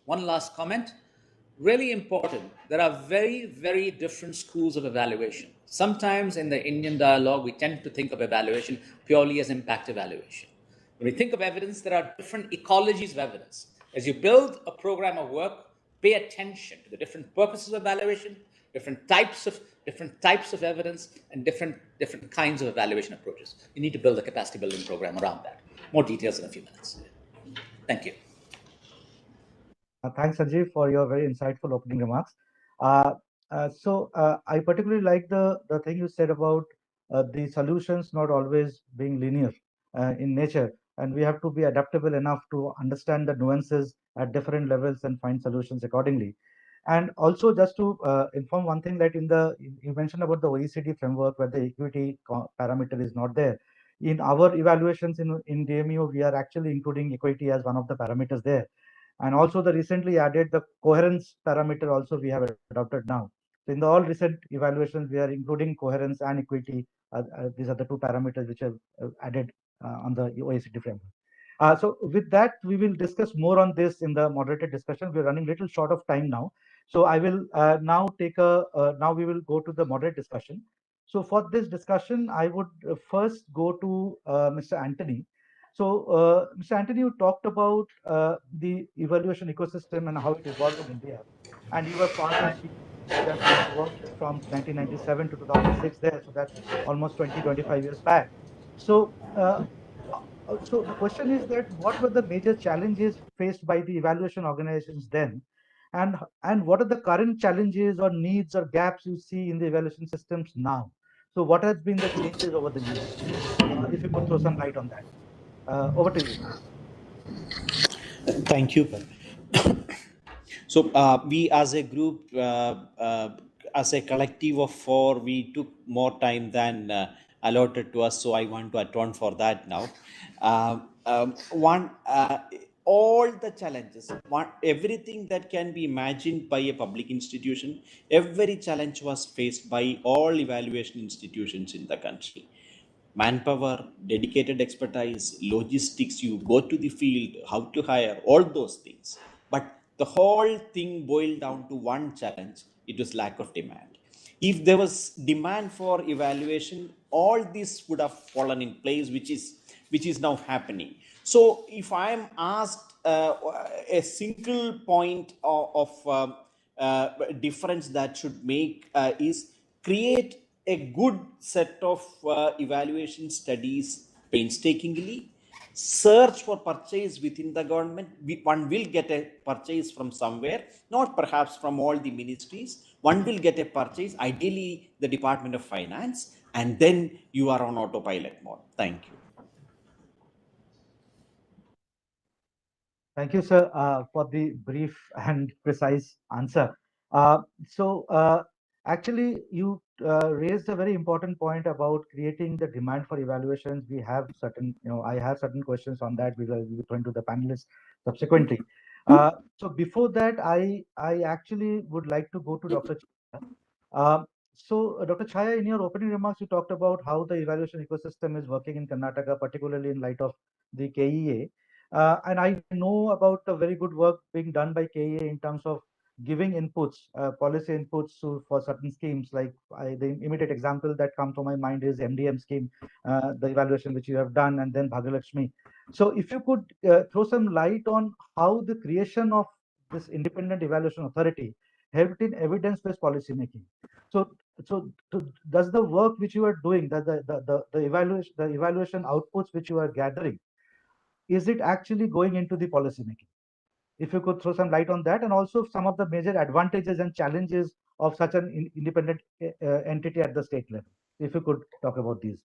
One last comment, really important. There are very, very different schools of evaluation. Sometimes in the Indian dialogue, we tend to think of evaluation purely as impact evaluation. When we think of evidence, there are different ecologies of evidence. As you build a program of work, pay attention to the different purposes of evaluation, different types of evidence, and different kinds of evaluation approaches. You need to build a capacity building program around that. More details in a few minutes. Thank you. Thanks, Sanjeev, for your very insightful opening remarks. I particularly like the thing you said about the solutions not always being linear in nature, and we have to be adaptable enough to understand the nuances at different levels and find solutions accordingly. And also, just to inform one thing, that you mentioned about the OECD framework where the equity parameter is not there. In our evaluations in DMU, we are actually including equity as one of the parameters there. And also the recently added the coherence parameter also we have adopted now. So in the all recent evaluations, we are including coherence and equity. These are the two parameters which are added on the OECD framework. So with that, we will discuss more on this in the moderated discussion. We're running a little short of time now. So I will now we will go to the moderate discussion. So for this discussion, I would first go to Mr. Anthony. So, Mr. Anthony, you talked about the evaluation ecosystem and how it evolved in India, and you were part of that worked from 1997 to 2006 there, so that's almost 25 years back. So, so the question is that what were the major challenges faced by the evaluation organizations then, and what are the current challenges or needs or gaps you see in the evaluation systems now? So, what has been the changes over the years? If you could throw some light on that. Over to you. Thank you. So we as a group, as a collective of four, we took more time than allotted to us. So I want to atone for that now. All the challenges, everything that can be imagined by a public institution, every challenge was faced by all evaluation institutions in the country. Manpower, dedicated expertise, logistics, you go to the field, how to hire, all those things. But the whole thing boiled down to one challenge. It was lack of demand. If there was demand for evaluation, all this would have fallen in place, which is now happening. So if I am asked a single point difference that should make is create a good set of evaluation studies painstakingly, search for purchase within the government. One will get a purchase from somewhere, not perhaps from all the ministries. One will get a purchase, ideally the Department of Finance, and then you are on autopilot mode. Thank you. Thank you, sir, for the brief and precise answer. Actually, you raised a very important point about creating the demand for evaluations. We have certain, I have certain questions on that. We will turn to the panelists subsequently. So before that, I actually would like to go to Dr. Chaya. Dr. Chaya, in your opening remarks, you talked about how the evaluation ecosystem is working in Karnataka, particularly in light of the KEA. And I know about the very good work being done by KEA in terms of giving inputs, policy inputs for certain schemes. Like the immediate example that comes to my mind is MDM scheme, the evaluation which you have done, and then Bhagalakshmi. So if you could throw some light on how the creation of this independent evaluation authority helped in evidence-based policy making. Does the work which you are doing, the evaluation outputs which you are gathering, is it actually going into the policy making? If you could throw some light on that, and also some of the major advantages and challenges of such an independent entity at the state level. If you could talk about these.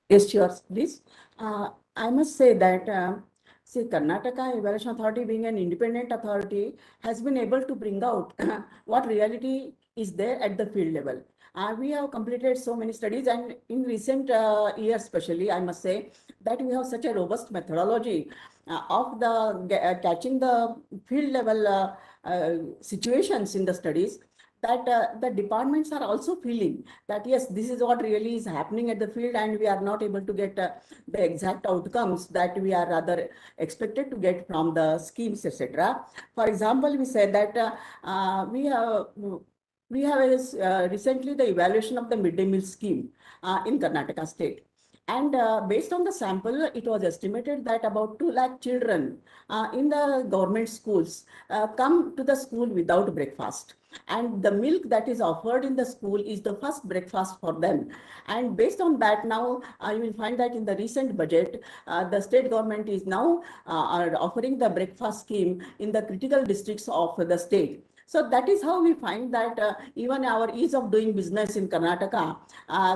Yes, sure, please. I must say that, see, Karnataka Evaluation Authority, being an independent authority, has been able to bring out what reality is there at the field level. We have completed so many studies, and in recent years, especially, I must say that we have such a robust methodology of the catching the field level situations in the studies, that the departments are also feeling that yes, this is what really is happening at the field, and we are not able to get the exact outcomes that we are rather expected to get from the schemes, etc. For example, we said that we have recently the evaluation of the midday meal scheme in Karnataka state. And based on the sample, it was estimated that about 2 lakh children in the government schools come to the school without breakfast. And the milk that is offered in the school is the first breakfast for them. And based on that, now you will find that in the recent budget, the state government is now offering the breakfast scheme in the critical districts of the state. So that is how we find that even our ease of doing business in Karnataka,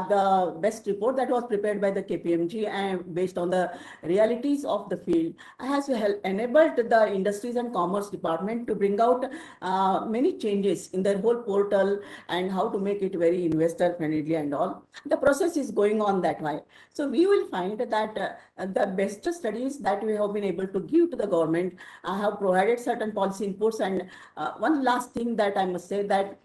the best report that was prepared by the KPMG and based on the realities of the field has enabled the Industries and Commerce Department to bring out many changes in their whole portal and how to make it very investor friendly and all. The process is going on that way. So we will find that the best studies that we have been able to give to the government have provided certain policy inputs. And one last thing that I must say that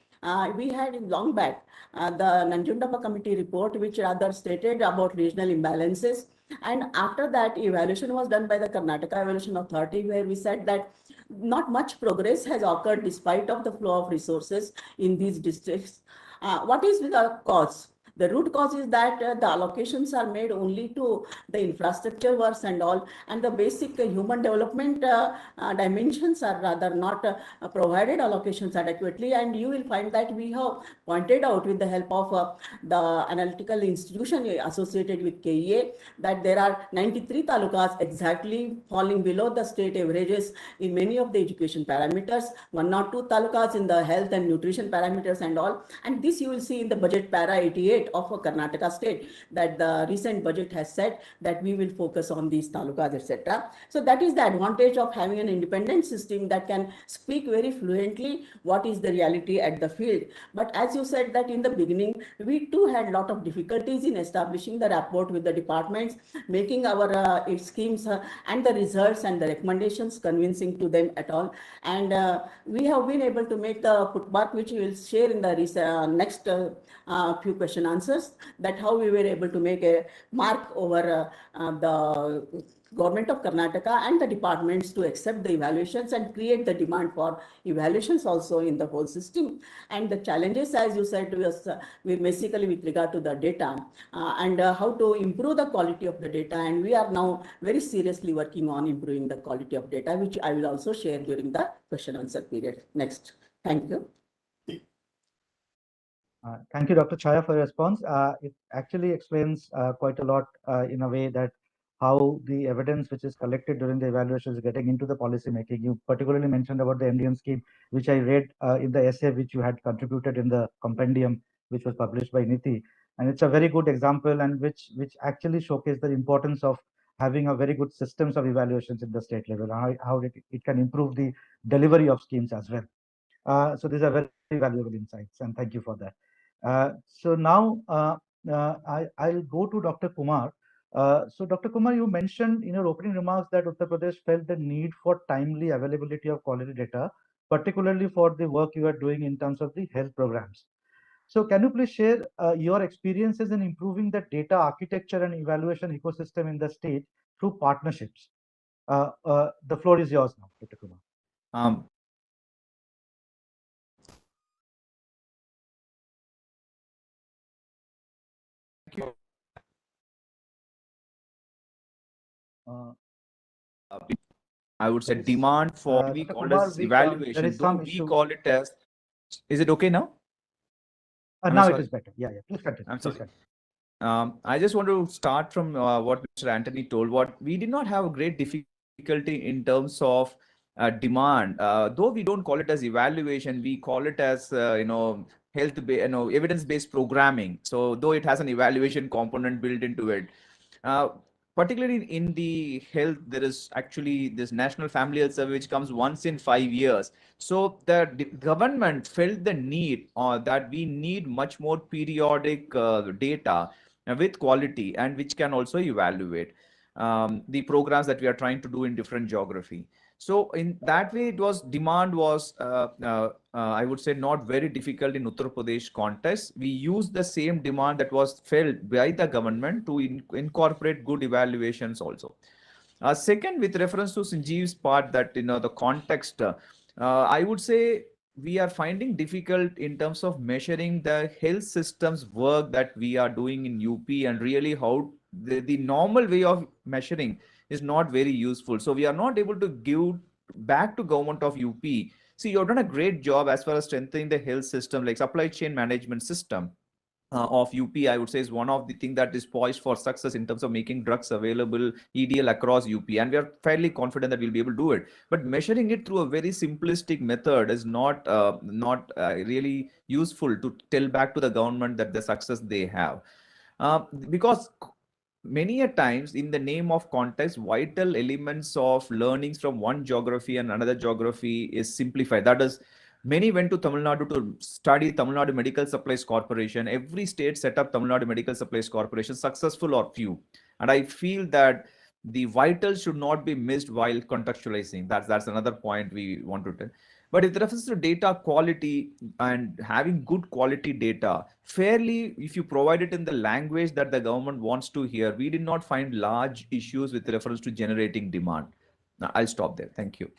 we had in long back the Nanjundappa committee report, which rather stated about regional imbalances. And after that, evaluation was done by the Karnataka Evaluation Authority, where we said that not much progress has occurred despite of the flow of resources in these districts. What is the cause? The root cause is that the allocations are made only to the infrastructure works and all, and the basic human development dimensions are rather not provided allocations adequately. And you will find that we have pointed out with the help of the analytical institution associated with KEA that there are 93 talukas exactly falling below the state averages in many of the education parameters, 1 or 2 talukas in the health and nutrition parameters and all. And this you will see in the budget para 88 of Karnataka state, that the recent budget has said that we will focus on these talukas, etc. So that is the advantage of having an independent system that can speak very fluently what is the reality at the field. But as you said that in the beginning, we too had a lot of difficulties in establishing the rapport with the departments, making our schemes and the results and the recommendations convincing to them at all. And we have been able to make the footmark, which we will share in the next few question answers, that how we were able to make a mark over the Government of Karnataka and the departments to accept the evaluations and create the demand for evaluations also in the whole system. And the challenges, as you said, was basically with regard to the data and how to improve the quality of the data. And we are now very seriously working on improving the quality of data, which I will also share during the question answer period. Next. Thank you. Thank you, Dr. Chaya, for your response. It actually explains quite a lot in a way that how the evidence which is collected during the evaluation is getting into the policy making. You particularly mentioned about the MDM scheme, which I read in the essay which you had contributed in the compendium, which was published by NITI. And it's a very good example and which actually showcases the importance of having a very good systems of evaluations in the state level, how it can improve the delivery of schemes as well. So these are very valuable insights, and thank you for that. So now I'll go to Dr. Kumar. So Dr. Kumar, you mentioned in your opening remarks that Uttar Pradesh felt the need for timely availability of quality data, particularly for the work you are doing in terms of the health programs. So can you please share your experiences in improving the data architecture and evaluation ecosystem in the state through partnerships? The floor is yours now, Dr. Kumar. I would say demand for we Dr. call Kumar, as evaluation. there is Though some we issue. call it as. Is it okay now? Now it sorry. is better. Yeah, please continue. I'm sorry. I just want to start from what Mr. Anthony told. What we did not have a great difficulty in terms of demand. Though we don't call it as evaluation, we call it as evidence-based programming. So though it has an evaluation component built into it. Particularly in the health, there is actually this National Family Health Survey, which comes once in 5 years. So the government felt the need that we need much more periodic data with quality and which can also evaluate the programs that we are trying to do in different geography. So in that way, demand was, I would say, not very difficult in Uttar Pradesh context. We used the same demand that was felt by the government to incorporate good evaluations also. Second, with reference to Sanjeev's part that, the context, I would say we are finding difficult in terms of measuring the health systems work that we are doing in UP and really how the normal way of measuring is not very useful. So we are not able to give back to government of UP. See, you've done a great job as far as strengthening the health system, like supply chain management system of UP, I would say, is one of the things that is poised for success in terms of making drugs available EDL across UP. And we are fairly confident that we'll be able to do it. But measuring it through a very simplistic method is not really useful to tell back to the government that the success they have. Because many a times in the name of context, vital elements of learnings from one geography and another geography is simplified. That is, many went to Tamil Nadu to study Tamil Nadu Medical Supplies Corporation. Every state set up Tamil Nadu Medical Supplies Corporation, successful or few. And I feel that the vitals should not be missed while contextualizing. That's another point we want to tell. But with reference to data quality and having good quality data, fairly, if you provide it in the language that the government wants to hear, we did not find large issues with reference to generating demand. Now, I'll stop there. Thank you.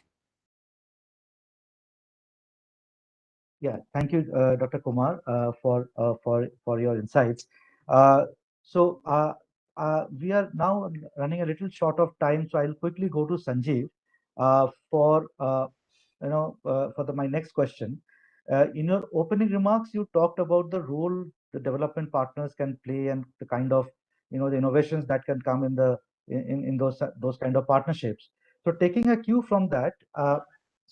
Yeah, thank you, Dr. Kumar, for your insights. So we are now running a little short of time, so I'll quickly go to Sanjeev for my next question. In your opening remarks, you talked about the role the development partners can play and the kind of the innovations that can come in those kind of partnerships. So taking a cue from that.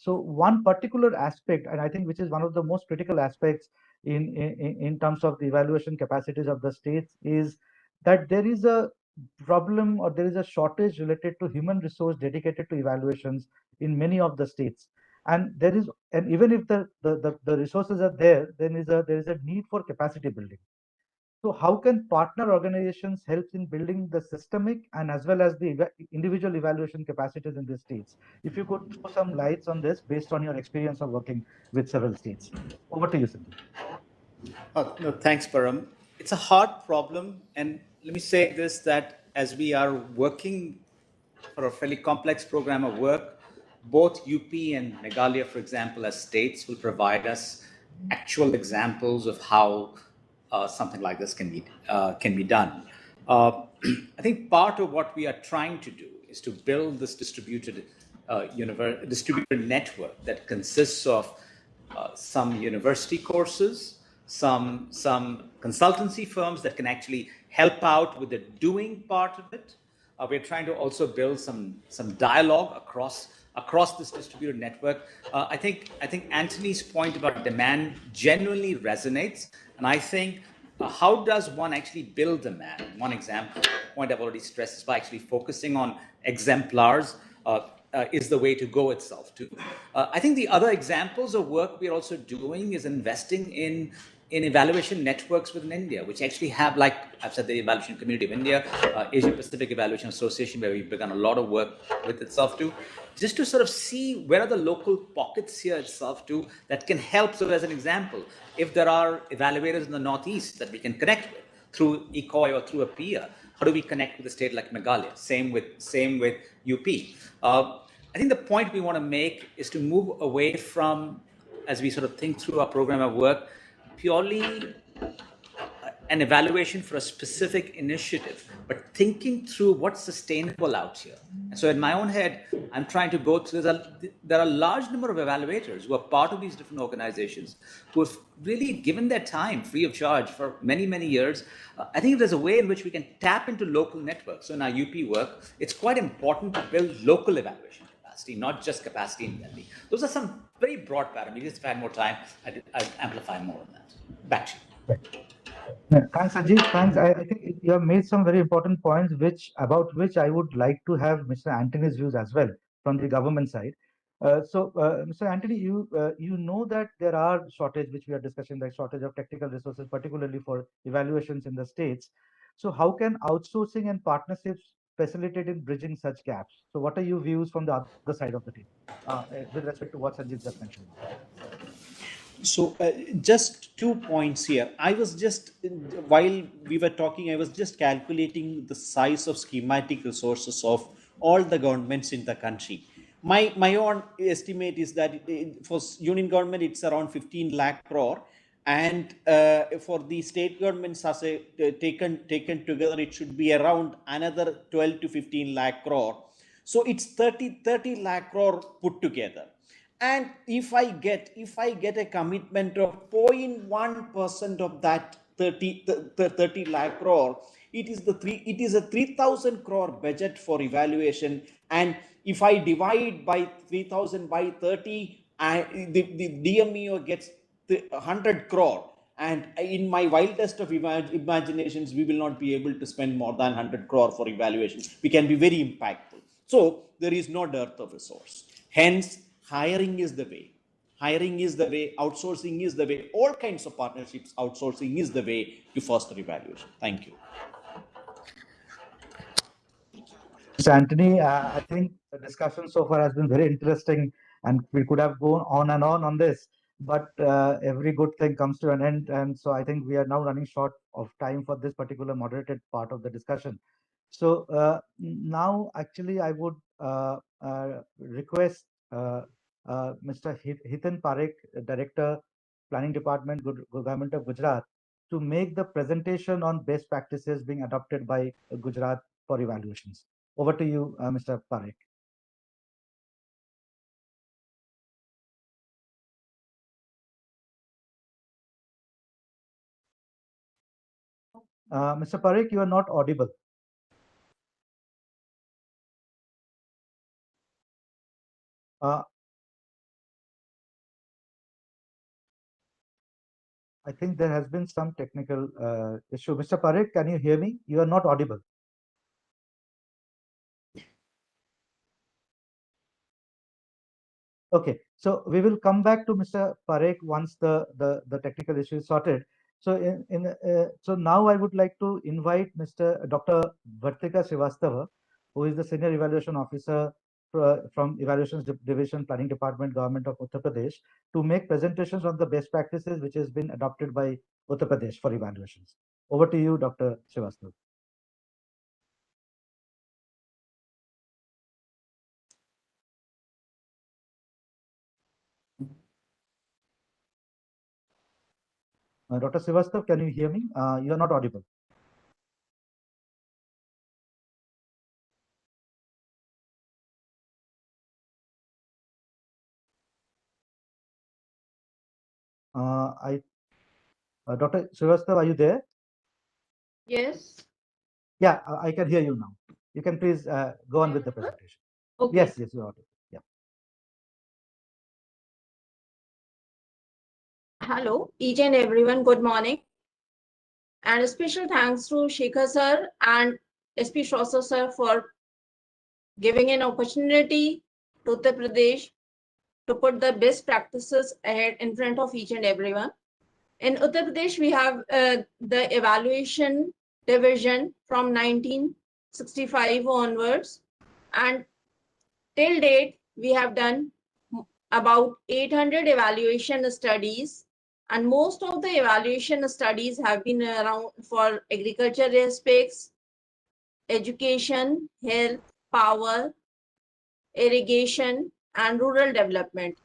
So one particular aspect, and I think which is one of the most critical aspects in terms of the evaluation capacities of the states, is that there is a problem or there is a shortage related to human resource dedicated to evaluations in many of the states. And even if the resources are there, then there is a need for capacity building. So how can partner organizations help in building the systemic and as well as the individual evaluation capacities in the states? If you could throw some lights on this based on your experience of working with several states. Over to you, Sanjeev. No, thanks, Param. It's a hard problem. And let me say this, that as we are working for a fairly complex program of work. Both UP and Meghalaya, for example, as states, will provide us actual examples of how something like this can be done. I think part of what we are trying to do is to build this distributed network that consists of some university courses, some consultancy firms that can actually help out with the doing part of it. We're trying to also build some dialogue across this distributed network. I think Anthony's point about demand genuinely resonates, and I think how does one actually build demand? One example, the point I've already stressed, is by actually focusing on exemplars. Is the way to go itself too. I think the other examples of work we're also doing is investing in evaluation networks within India, which actually have, like I've said, the Evaluation Community of India, Asia Pacific Evaluation Association, where we've begun a lot of work with itself too, just to sort of see where are the local pockets here itself too that can help. So as an example, if there are evaluators in the Northeast that we can connect with through ECOI or through a peer, how do we connect with a state like Meghalaya? Same with UP. I think the point we want to make is to move away from, as we sort of think through our program of work, purely an evaluation for a specific initiative, but thinking through what's sustainable out here. And so in my own head, I'm trying to go through, there are a large number of evaluators who are part of these different organizations who have really given their time free of charge for many, many years. I think there's a way in which we can tap into local networks. So in our UP work, it's quite important to build local evaluation capacity, not just capacity in Delhi. Those are some very broad parameters. If I had more time, I'd amplify more on that. Back to you. Yeah, thanks, Ajit. Thanks. I think you have made some very important points, about which I would like to have Mr. Anthony's views as well from the government side. Mr. Anthony, you know that there are shortage, which we are discussing, like shortage of technical resources, particularly for evaluations in the states. So how can outsourcing and partnerships facilitate in bridging such gaps? So what are your views from the other side of the table with respect to what Sanjeev just mentioned? So just 2 points here. I was just, while we were talking, I was just calculating the size of schematic resources of all the governments in the country. My own estimate is that for union government, it's around 15 lakh crore. And for the state governments as taken together, it should be around another 12 to 15 lakh crore. So it's 30 lakh crore put together. And if I get a commitment of 0.1% of that 30 lakh crore, it is a 3,000 crore budget for evaluation. And if I divide by 3,000 by 30, the DMEO gets 100 crore. And in my wildest of imaginations, we will not be able to spend more than 100 crore for evaluation. We can be very impactful. So there is no dearth of resource. Hence, hiring is the way. Hiring is the way. Outsourcing is the way. All kinds of partnerships, outsourcing is the way to foster evaluation. Thank you. Mr. Anthony, I think the discussion so far has been very interesting, and we could have gone on and on this, but every good thing comes to an end. And so I think we are now running short of time for this particular moderated part of the discussion. So now, actually, I would request Mr. Hitan Parekh, Director, Planning Department, Government of Gujarat, to make the presentation on best practices being adopted by Gujarat for evaluations. Over to you, Mr. Parekh. Mr. Parekh, you are not audible. I think there has been some technical issue. Mr. Parekh, can you hear me? You are not audible. Okay, so we will come back to Mr. Parekh once the technical issue is sorted. So so now I would like to invite Dr. Vartika Srivastava, who is the Senior Evaluation Officer from Evaluations Division, Planning Department, Government of Uttar Pradesh, to make presentations on the best practices which has been adopted by Uttar Pradesh for evaluations. Over to you, Dr. Srivastava. Dr. Srivastav, can you hear me? You are not audible. Dr. Srivastav, are you there? Yes. Yeah, I can hear you now. You can please go on with the presentation. Okay. Yes, yes, you are audible. Yeah. Hello, each and everyone, good morning. And a special thanks to Shekhar sir and SP Shrossa sir for giving an opportunity to Uttar Pradesh to put the best practices ahead in front of each and everyone. In Uttar Pradesh, we have the evaluation division from 1965 onwards. And till date, we have done about 800 evaluation studies, and most of the evaluation studies have been around for agriculture aspects, education, health, power, irrigation, and rural development.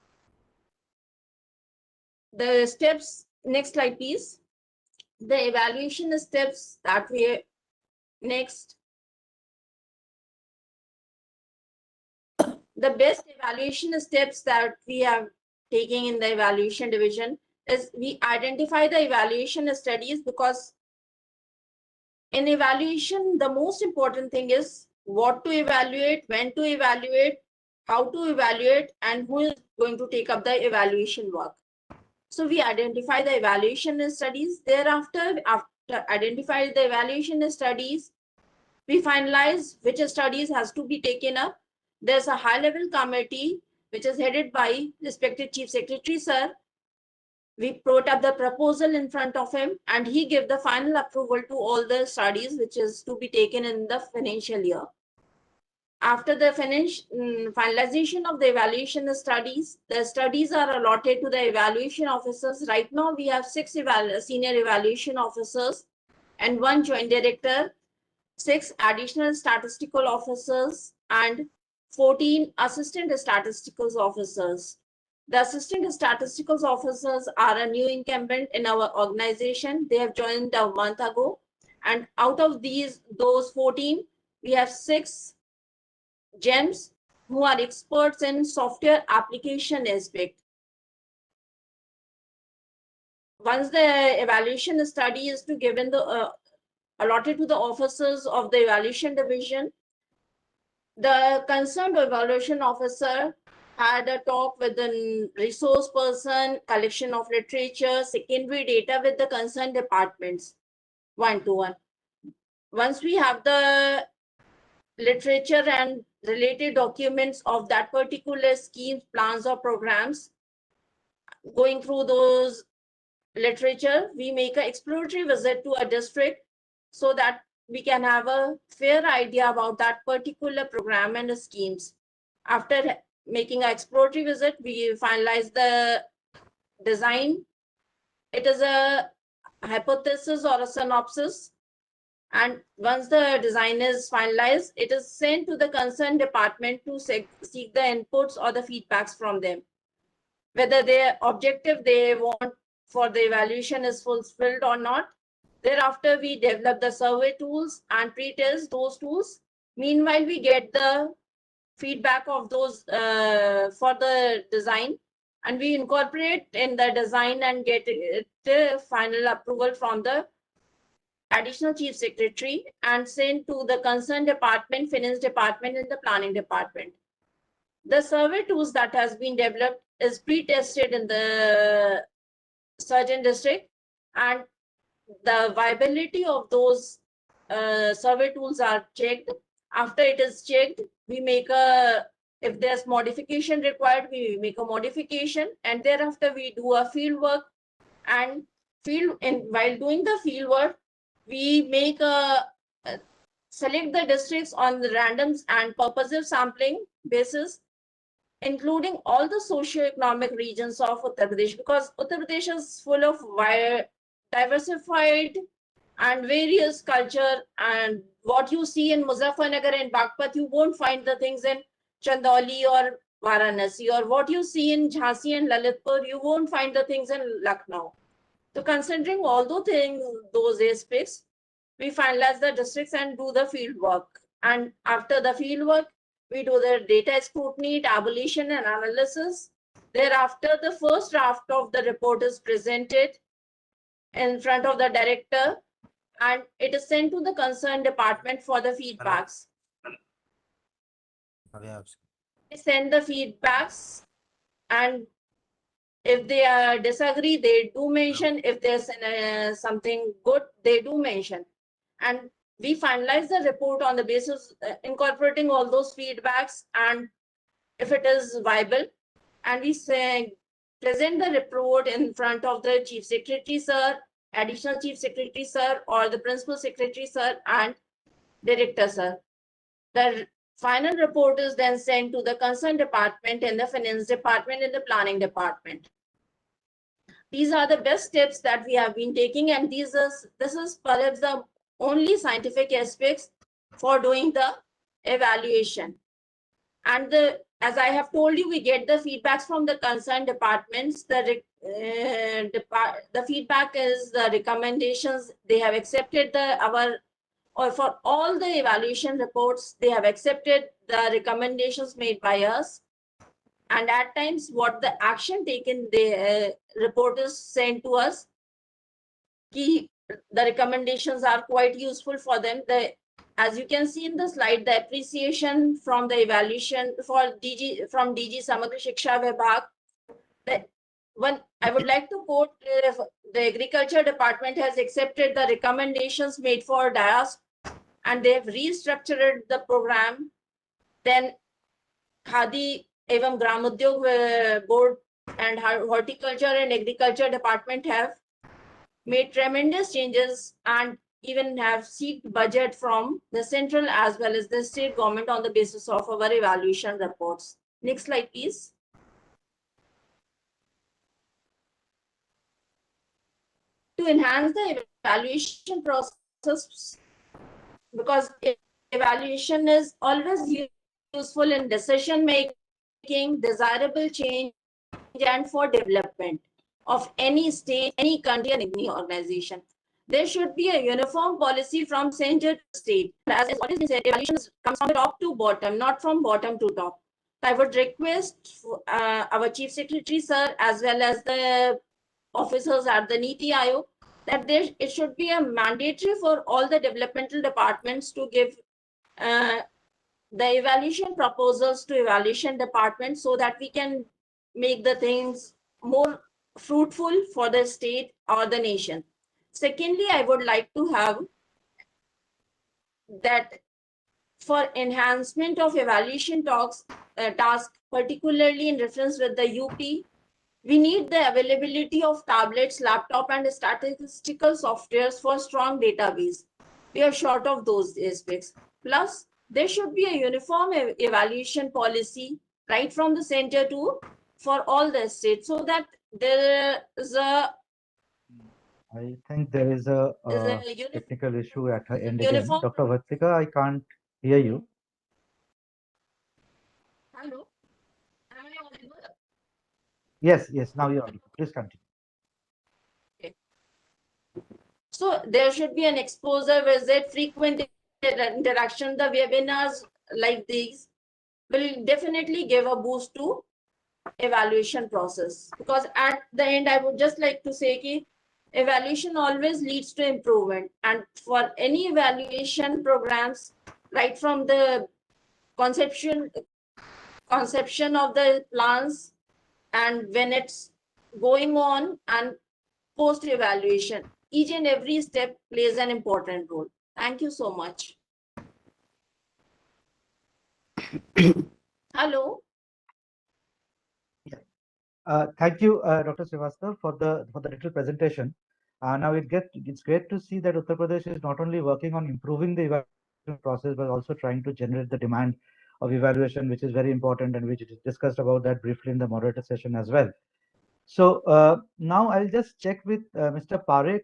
The steps, next slide, please. The evaluation steps that we next. The best evaluation steps that we have taken in the evaluation division is we identify the evaluation studies, because in evaluation, the most important thing is what to evaluate, when to evaluate, how to evaluate, and who is going to take up the evaluation work. So we identify the evaluation studies. Thereafter, after identify the evaluation studies, we finalize which studies has to be taken up. There's a high-level committee which is headed by respected Chief Secretary, sir. We brought up the proposal in front of him, and he gave the final approval to all the studies which is to be taken in the financial year. After the finalization of the evaluation studies, the studies are allotted to the evaluation officers. Right now, we have 6 senior evaluation officers and 1 joint director, 6 additional statistical officers, and 14 assistant statistical officers. The assistant statistical officers are a new incumbent in our organization. They have joined a month ago. And out of those 14, we have 6 gems who are experts in software application aspect. Once the evaluation study is to given the allotted to the officers of the evaluation division, the concerned evaluation officer had a talk with the resource person, collection of literature, secondary data with the concerned departments, one-to-one. Once we have the literature and related documents of that particular schemes, plans, or programs, going through those literature, we make an exploratory visit to a district so that we can have a fair idea about that particular program and the schemes. After making an exploratory visit, we finalize the design. It is a hypothesis or a synopsis. And once the design is finalized, it is sent to the concerned department to seek the inputs or the feedbacks from them. Whether their objective they want for the evaluation is fulfilled or not. Thereafter, we develop the survey tools and pre-test those tools. Meanwhile, we get the feedback of those for the design, and we incorporate in the design and get the final approval from the additional chief secretary and sent to the concerned department, finance department, and the planning department. The survey tools that has been developed is pre-tested in the certain district, and the viability of those survey tools are checked. After it is checked, we make if there's modification required, we make a modification, and thereafter we do a field work. And while doing the field work, we make select the districts on the random and purposive sampling basis, including all the socio-economic regions of Uttar Pradesh, because Uttar Pradesh is full of diversified and various culture. And what you see in Muzaffarnagar and Bagpat, you won't find the things in Chandauli or Varanasi, or what you see in Jhansi and Lalitpur, you won't find the things in Lucknow. So considering all those aspects, we finalize the districts and do the field work. And after the field work, we do the data scrutiny, tabulation, and analysis. Thereafter, the first draft of the report is presented in front of the director, and it is sent to the concerned department for the feedbacks. They send the feedbacks, and if they disagree, they do mention. If there's something good, they do mention. And we finalize the report on the basis incorporating all those feedbacks, and if it is viable, and we present the report in front of the Chief Secretary Sir, Additional Chief Secretary Sir, or the Principal Secretary Sir, and Director Sir. The final report is then sent to the concerned department in the Finance Department and the Planning Department. These are the best steps that we have been taking, and this is perhaps the only scientific aspects for doing the evaluation. And as I have told you, we get the feedbacks from the concerned departments. The feedback is the recommendations. They have accepted for all the evaluation reports, they have accepted the recommendations made by us. And at times, what the action taken, the report is sent to us. The recommendations are quite useful for them. As you can see in the slide, the appreciation from the evaluation from DG Samagra Shiksha Vibhag. I would like to quote, the Agriculture Department has accepted the recommendations made for DIAS, and they have restructured the program. Then Khadi Evam Gram Udyog Board and Horticulture and Agriculture Department have made tremendous changes and even have seeked budget from the central as well as the state government on the basis of our evaluation reports. Next slide, please. To enhance the evaluation process, because evaluation is always useful in decision making, desirable change, and for development of any state, any country, and any organization. There should be a uniform policy from center to state. As is always been said, evaluation comes from the top to bottom, not from bottom to top. I would request our Chief Secretary, Sir, as well as the officers at the Niti Aayog, that it should be a mandatory for all the developmental departments to give the evaluation proposals to evaluation department, so that we can make the things more fruitful for the state or the nation. Secondly, I would like to have that for enhancement of evaluation task, particularly in reference with the UP, we need the availability of tablets, laptop, and statistical softwares for strong database. We are short of those aspects. Plus, there should be a uniform evaluation policy right from the center to for all the states, so that there is a I think there is a technical issue at her end again. uniform. Dr. Vatsika, I can't hear you. Hello. Am I audible? Yes, now you're audible. Please continue. So there should be an exposure visit, frequent interaction. The webinars like these will definitely give a boost to evaluation process, because at the end, I would just like to say that evaluation always leads to improvement, and for any evaluation programs, right from the conception of the plans, and when it's going on, and post evaluation, each and every step plays an important role. Thank you so much. Hello. Thank you, Dr. Srivastava, for the little presentation. Now it's great to see that Uttar Pradesh is not only working on improving the evaluation process, but also trying to generate the demand of evaluation, which is very important, and we discussed about that briefly in the moderator session as well. So now I'll just check with Mr. Parekh.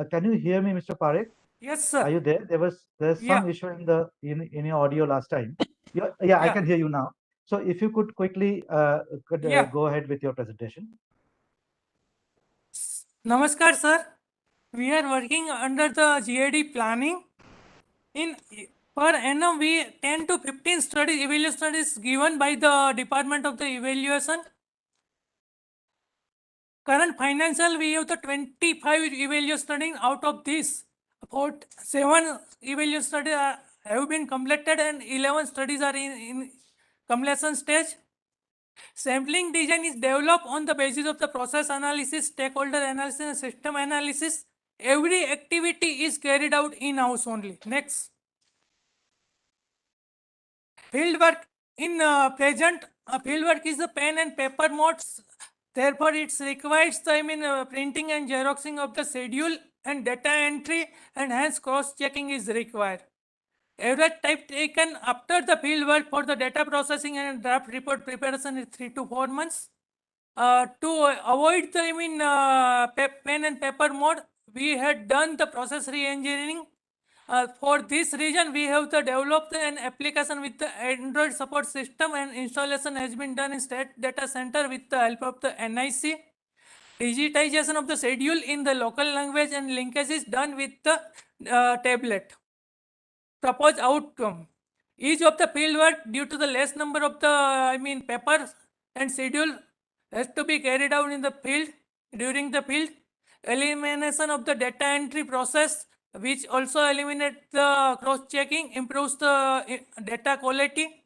Can you hear me, Mr. Parekh? Yes, sir. Are you there? There's some issue in your audio last time. I can hear you now. So if you could quickly go ahead with your presentation. Namaskar, sir. We are working under the GAD planning. In per annum, we 10 to 15 studies, evaluation studies given by the Department of the Evaluation. Current financial, we have the 25 evaluation studies. Out of this, about 7 evaluation studies have been completed and 11 studies are in completion stage. Sampling design is developed on the basis of the process analysis, stakeholder analysis, and system analysis. Every activity is carried out in-house only. Next. Field work in present, field work is the pen and paper modes. Therefore, it requires printing and xeroxing of the schedule and data entry, and hence cross-checking is required. Average time taken after the field work for the data processing and draft report preparation is 3 to 4 months. To avoid the pen and paper mode, we had done the process re-engineering. For this reason, we have to develop an application with the Android support system, and installation has been done in State Data Center with the help of the NIC. Digitization of the schedule in the local language and linkage is done with the tablet. Proposed outcome. Each of the field work due to the less number of the papers and schedule has to be carried out in the field during the field. Elimination of the data entry process, which also eliminates the cross-checking, improves the data quality.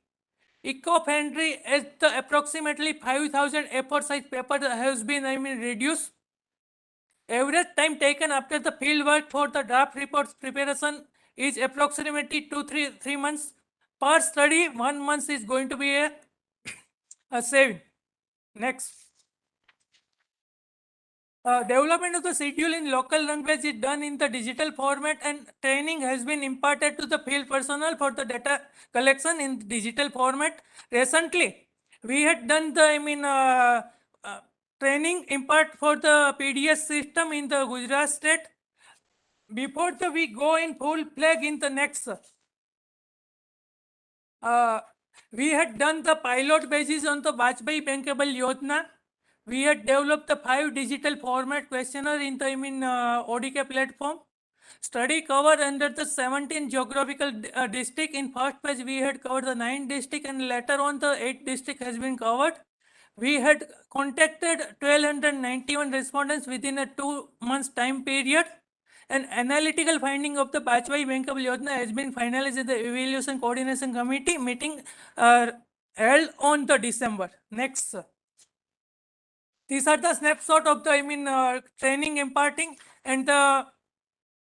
Eco-friendly as the approximately 5,000 A4 size paper has been reduced. Average time taken after the field work for the draft reports preparation is approximately 2-3 months. Per study, 1 month is going to be a saving. Next. Development of the schedule in local language is done in the digital format, and training has been imparted to the field personnel for the data collection in digital format. Recently, we had done the training impart for the PDS system in the Gujarat state. Before we go in full flag in the next, we had done the pilot basis on the Vajpayee Bankable Yojana. We had developed the 5 digital format questionnaire in the ODK platform. Study covered under the 17 geographical district. In first phase, we had covered the 9 district, and later on the 8 district has been covered. We had contacted 1291 respondents within a 2 months time period. An analytical finding of the Vajpayee Bankable Yojana has been finalized in the Evaluation Coordination Committee meeting held on the December. Next. These are the snapshot of the training imparting and the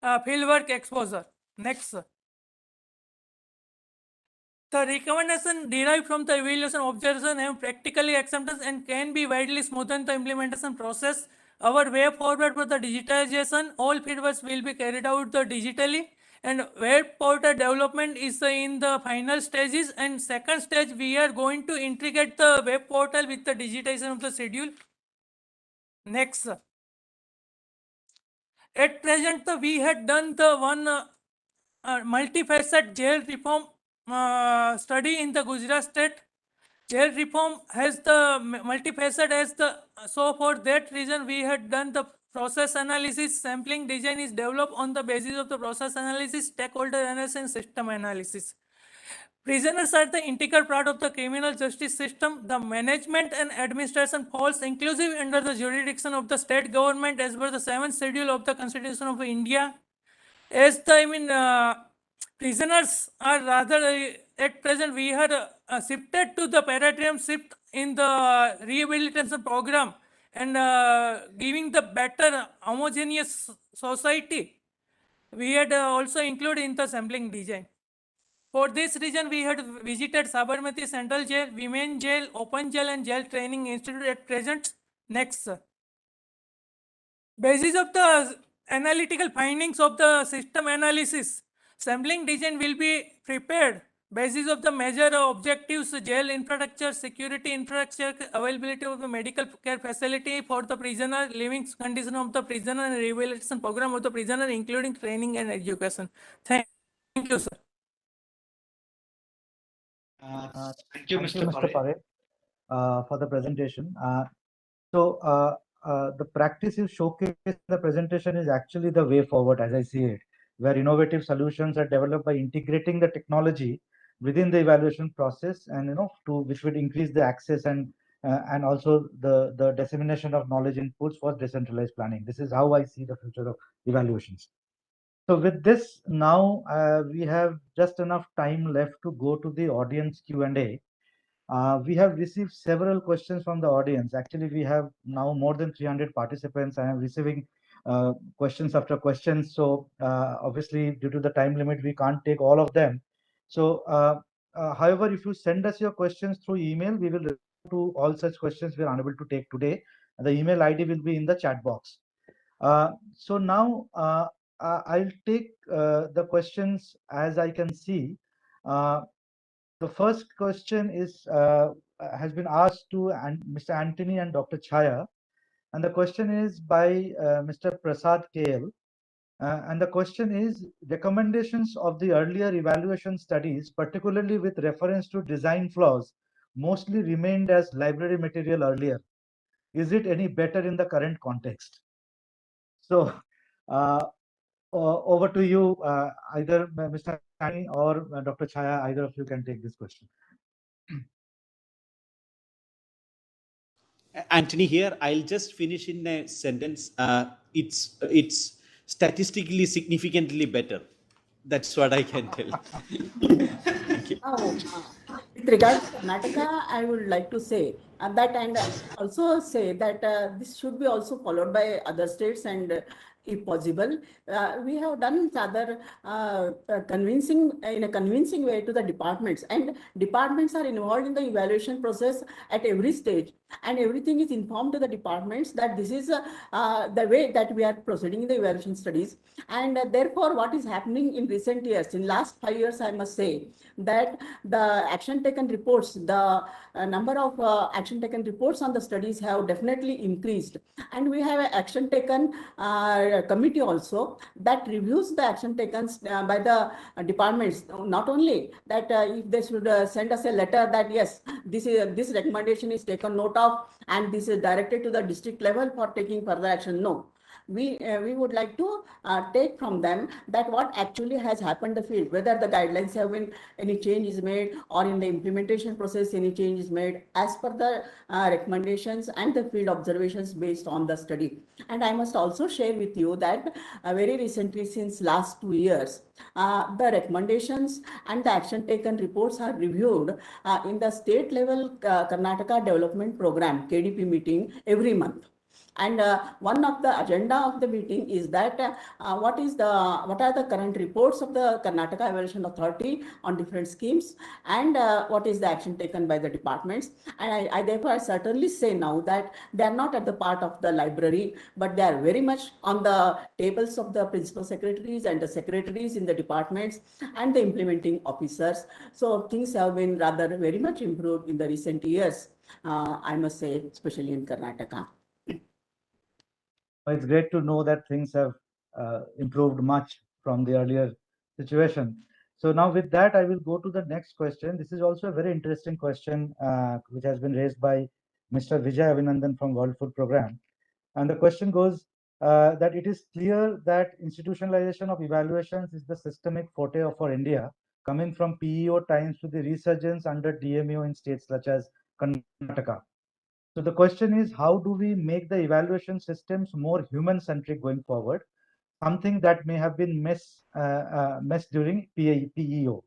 fieldwork exposure. Next. The recommendation derived from the evaluation observation have practically acceptance and can be widely smoothen the implementation process. Our way forward for the digitization, all fieldworks will be carried out digitally, and web portal development is in the final stages, and second stage we are going to integrate the web portal with the digitization of the schedule. Next. At present, we had done the one multifaceted jail reform study in the Gujarat state. Jail reform has the multifaceted as the, so for that reason we had done the process analysis. Sampling design is developed on the basis of the process analysis, stakeholder analysis, and system analysis. Prisoners are the integral part of the criminal justice system. The management and administration falls inclusive under the jurisdiction of the state government as per the 7th schedule of the Constitution of India. As the prisoners are rather at present we are shifted to the paradigm shift in the rehabilitation program and giving the better homogeneous society. We had also included in the sampling design. For this reason, we had visited Sabarmati Central Jail, Women Jail, Open Jail, and Jail Training Institute at present. Next. Basis of the analytical findings of the system analysis, sampling design will be prepared. Basis of the major objectives, jail infrastructure, security infrastructure, availability of the medical care facility for the prisoner, living condition of the prisoner, and rehabilitation program of the prisoner, including training and education. Thank you, sir. Thank you, Mr. Pare, for the presentation. So the practice you showcase in the presentation is actually the way forward, as I see it, where innovative solutions are developed by integrating the technology within the evaluation process, and which would increase the access and also the dissemination of knowledge inputs for decentralized planning. This is how I see the future of evaluations. So with this, now we have just enough time left to go to the audience Q&A. We have received several questions from the audience. Actually, we have now more than 300 participants. I am receiving questions after questions. So obviously, due to the time limit, we can't take all of them. So however, if you send us your questions through email, we will respond to all such questions we are unable to take today. The email ID will be in the chat box. So now I'll take the questions as I can see. The first question is has been asked to Mr. Anthony and Dr. Chaya, and the question is by Mr. Prasad KL. And the question is, recommendations of the earlier evaluation studies, particularly with reference to design flaws, mostly remained as library material earlier. Is it any better in the current context? So over to you, either Mr. Anthony or Dr. Chaya, either of you can take this question. Anthony here. I'll just finish in a sentence. It's statistically significantly better. That's what I can tell. Thank you. With regard to Karnataka, I would like to say that, and also say that this should be also followed by other states, and if possible, we have done other in a convincing way to the departments, and departments are involved in the evaluation process at every stage, and everything is informed to the departments that this is the way that we are proceeding in the evaluation studies. And therefore, what is happening in recent years, in last 5 years, I must say that the action taken reports, the number of action taken reports on the studies have definitely increased, and we have an action taken committee also that reviews the action taken by the departments. Not only that, if they should send us a letter that yes, this recommendation is taken note of and this is directed to the district level for taking further action. No. We would like to take from them that what actually has happened in the field, whether the guidelines have been, any change is made, or in the implementation process any change is made as per the recommendations and the field observations based on the study. And I must also share with you that very recently, since last 2 years, the recommendations and the action taken reports are reviewed in the state level Karnataka Development Program KDP meeting every month. And one of the agenda of the meeting is that what are the current reports of the Karnataka Evaluation Authority on different schemes, and what is the action taken by the departments. And I therefore certainly say now that they are not at the part of the library, but they are very much on the tables of the principal secretaries and the secretaries in the departments and the implementing officers. So things have been rather very much improved in the recent years, I must say, especially in Karnataka. It's great to know that things have improved much from the earlier situation. So now with that, I will go to the next question. This is also a very interesting question which has been raised by Mr. Vijay Avinandan from World Food Program. And the question goes that it is clear that institutionalization of evaluations is the systemic forte of our India, coming from PEO times to the resurgence under DMO in states such as Karnataka. So the question is, how do we make the evaluation systems more human-centric going forward? Something that may have been missed during PEO.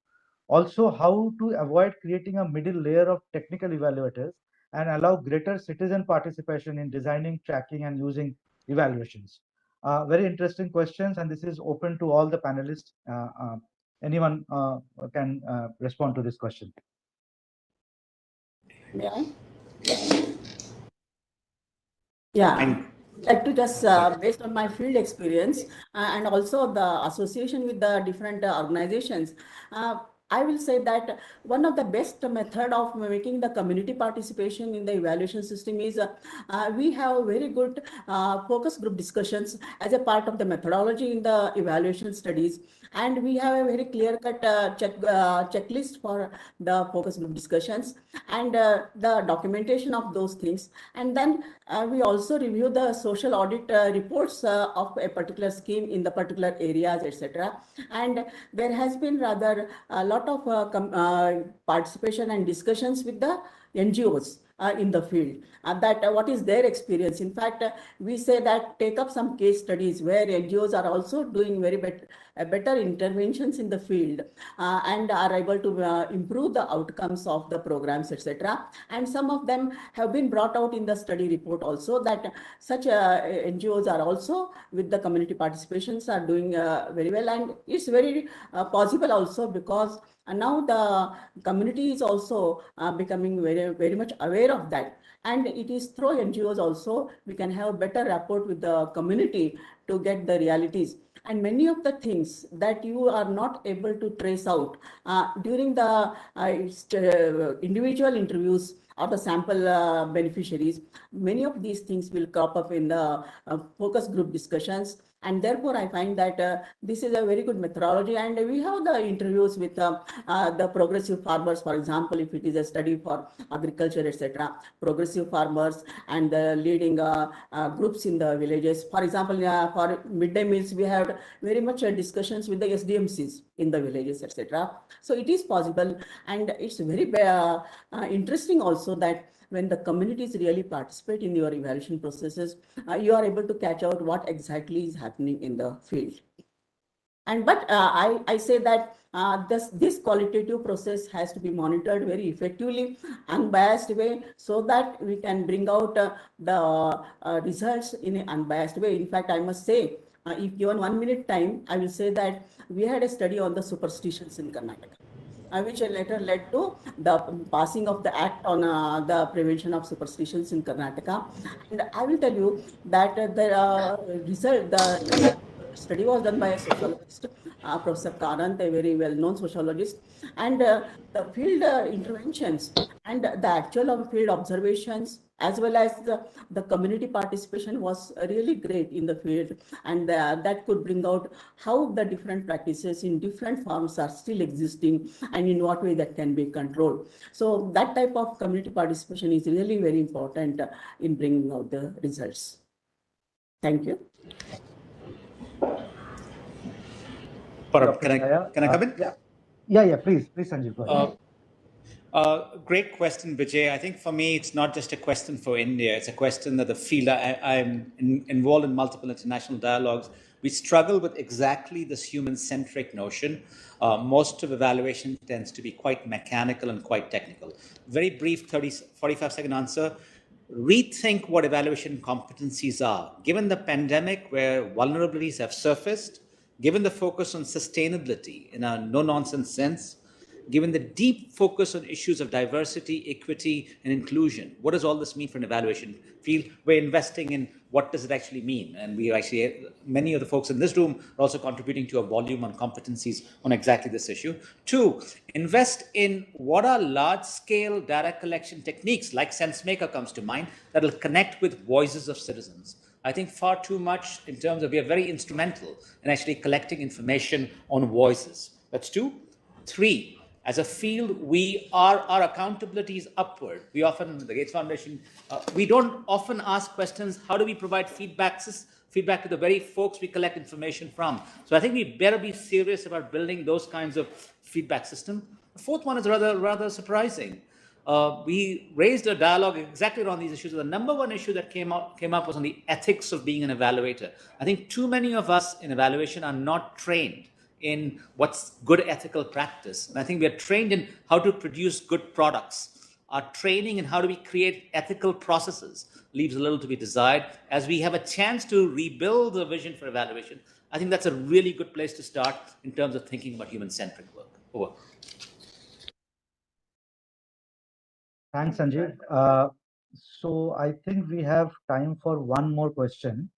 Also, how to avoid creating a middle layer of technical evaluators and allow greater citizen participation in designing, tracking, and using evaluations. Very interesting questions, and this is open to all the panelists. Anyone can respond to this question. Yeah. Yeah, I'd like to just, based on my field experience and also the association with the different organizations, I will say that one of the best method of making the community participation in the evaluation system is we have very good focus group discussions as a part of the methodology in the evaluation studies, and we have a very clear-cut checklist for the focus group discussions and the documentation of those things. And then we also review the social audit reports of a particular scheme in the particular areas, etc. And there has been rather a lot of participation and discussions with the NGOs in the field, that what is their experience. In fact, we say that take up some case studies where NGOs are also doing very better interventions in the field and are able to improve the outcomes of the programs, etc. And some of them have been brought out in the study report also, that such NGOs are also with the community participations are doing very well, and it's very possible also because now the community is also becoming very much aware of that, and it is through NGOs also we can have better rapport with the community to get the realities. And many of the things that you are not able to trace out during the individual interviews of the sample beneficiaries, many of these things will crop up in the focus group discussions. And therefore, I find that this is a very good methodology. And we have the interviews with the progressive farmers, for example, if it is a study for agriculture, etc. Progressive farmers and the leading groups in the villages. For example, for midday meals, we have very much discussions with the SDMCs in the villages, etc. So it is possible, and it's very interesting also that when the communities really participate in your evaluation processes, you are able to catch out what exactly is happening in the field. And but I say that this qualitative process has to be monitored very effectively, unbiased way, so that we can bring out the results in an unbiased way. In fact, I must say, if given 1 minute time, I will say that we had a study on the superstitions in Karnataka, which later led to the passing of the act on the prevention of superstitions in Karnataka. And I will tell you that the study was done by a sociologist, Professor Karant, a very well-known sociologist, and the field interventions and the actual field observations, as well as the community participation, was really great in the field, and that could bring out how the different practices in different forms are still existing and in what way that can be controlled. So that type of community participation is really very important in bringing out the results. Thank you. Can I come in? Yeah, please, Sanjeev, go ahead. Great question, Vijay. I think for me, it's not just a question for India. It's a question that the field, I'm involved in multiple international dialogues. We struggle with exactly this human-centric notion. Most of evaluation tends to be quite mechanical and quite technical. Very brief 45-second answer. Rethink what evaluation competencies are. Given the pandemic where vulnerabilities have surfaced, given the focus on sustainability in a no-nonsense sense, given the deep focus on issues of diversity, equity, and inclusion, what does all this mean for an evaluation field? We're investing in what does it actually mean? And we actually, many of the folks in this room are also contributing to a volume on competencies on exactly this issue. 2, invest in what are large-scale data collection techniques, like SenseMaker comes to mind, that will connect with voices of citizens. I think far too much in terms of we are very instrumental in actually collecting information on voices. That's 2. 3, as a field, our accountability is upward. We often, the Gates Foundation, we don't often ask questions, how do we provide feedback to the very folks we collect information from? So I think we better be serious about building those kinds of feedback system. The 4th one is rather surprising. We raised a dialogue exactly around these issues. The number one issue that came up was on the ethics of being an evaluator. I think too many of us in evaluation are not trained in what's good ethical practice. And I think we are trained in how to produce good products. Our training in how do we create ethical processes leaves a little to be desired. As we have a chance to rebuild the vision for evaluation, I think that's a really good place to start in terms of thinking about human-centric work. Over. Thanks, Sanjeev. So I think we have time for one more question.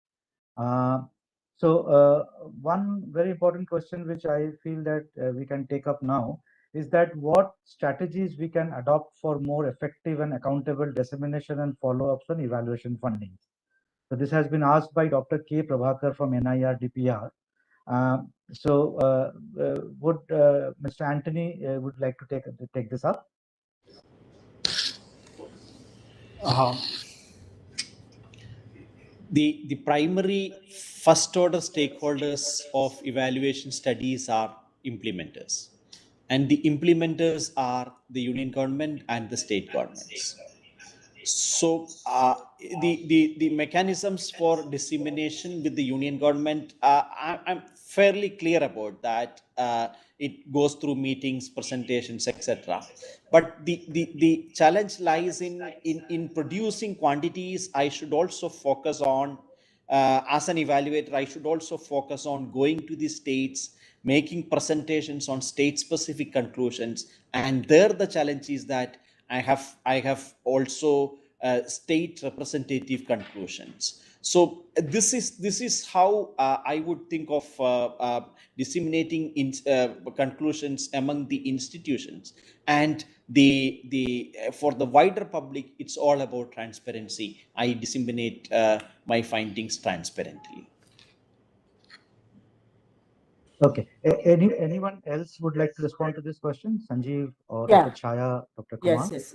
So one very important question which I feel that we can take up now is that what strategies we can adopt for more effective and accountable dissemination and follow-ups on evaluation funding. So this has been asked by Dr. K. Prabhakar from NIR DPR. Would Mr. Anthony would like to take this up? The primary first order stakeholders of evaluation studies are implementers, and the implementers are the union government and the state governments. So the mechanisms for dissemination with the union government, I'm fairly clear about that. It goes through meetings, presentations, etc. But the challenge lies in producing quantities. I should also focus on, as an evaluator, I should also focus on going to the states, making presentations on state-specific conclusions. And there the challenge is that I have also state representative conclusions. So this is how I would think of disseminating conclusions among the institutions. And for the wider public, it's all about transparency. I disseminate my findings transparently. Okay. Anyone else would like to respond to this question? Sanjeev or Yeah. Dr. Chaya, Dr. Kumar? Yes.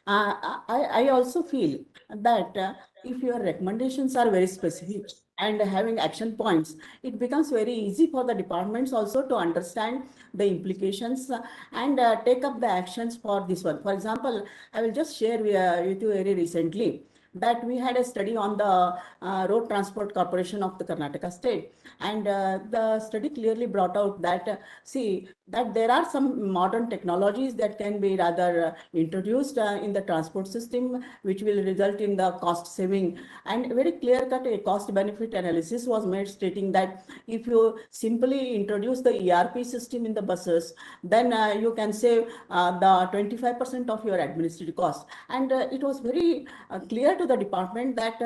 I also feel that if your recommendations are very specific and having action points, it becomes very easy for the departments also to understand the implications and take up the actions for this one. For example, I will just share with you very recently that we had a study on the Road Transport Corporation of the Karnataka state. And the study clearly brought out that, that there are some modern technologies that can be rather introduced in the transport system, which will result in the cost saving. And very clear-cut cost benefit analysis was made stating that if you simply introduce the ERP system in the buses, then you can save the 25% of your administrative cost. And it was very clear to the department that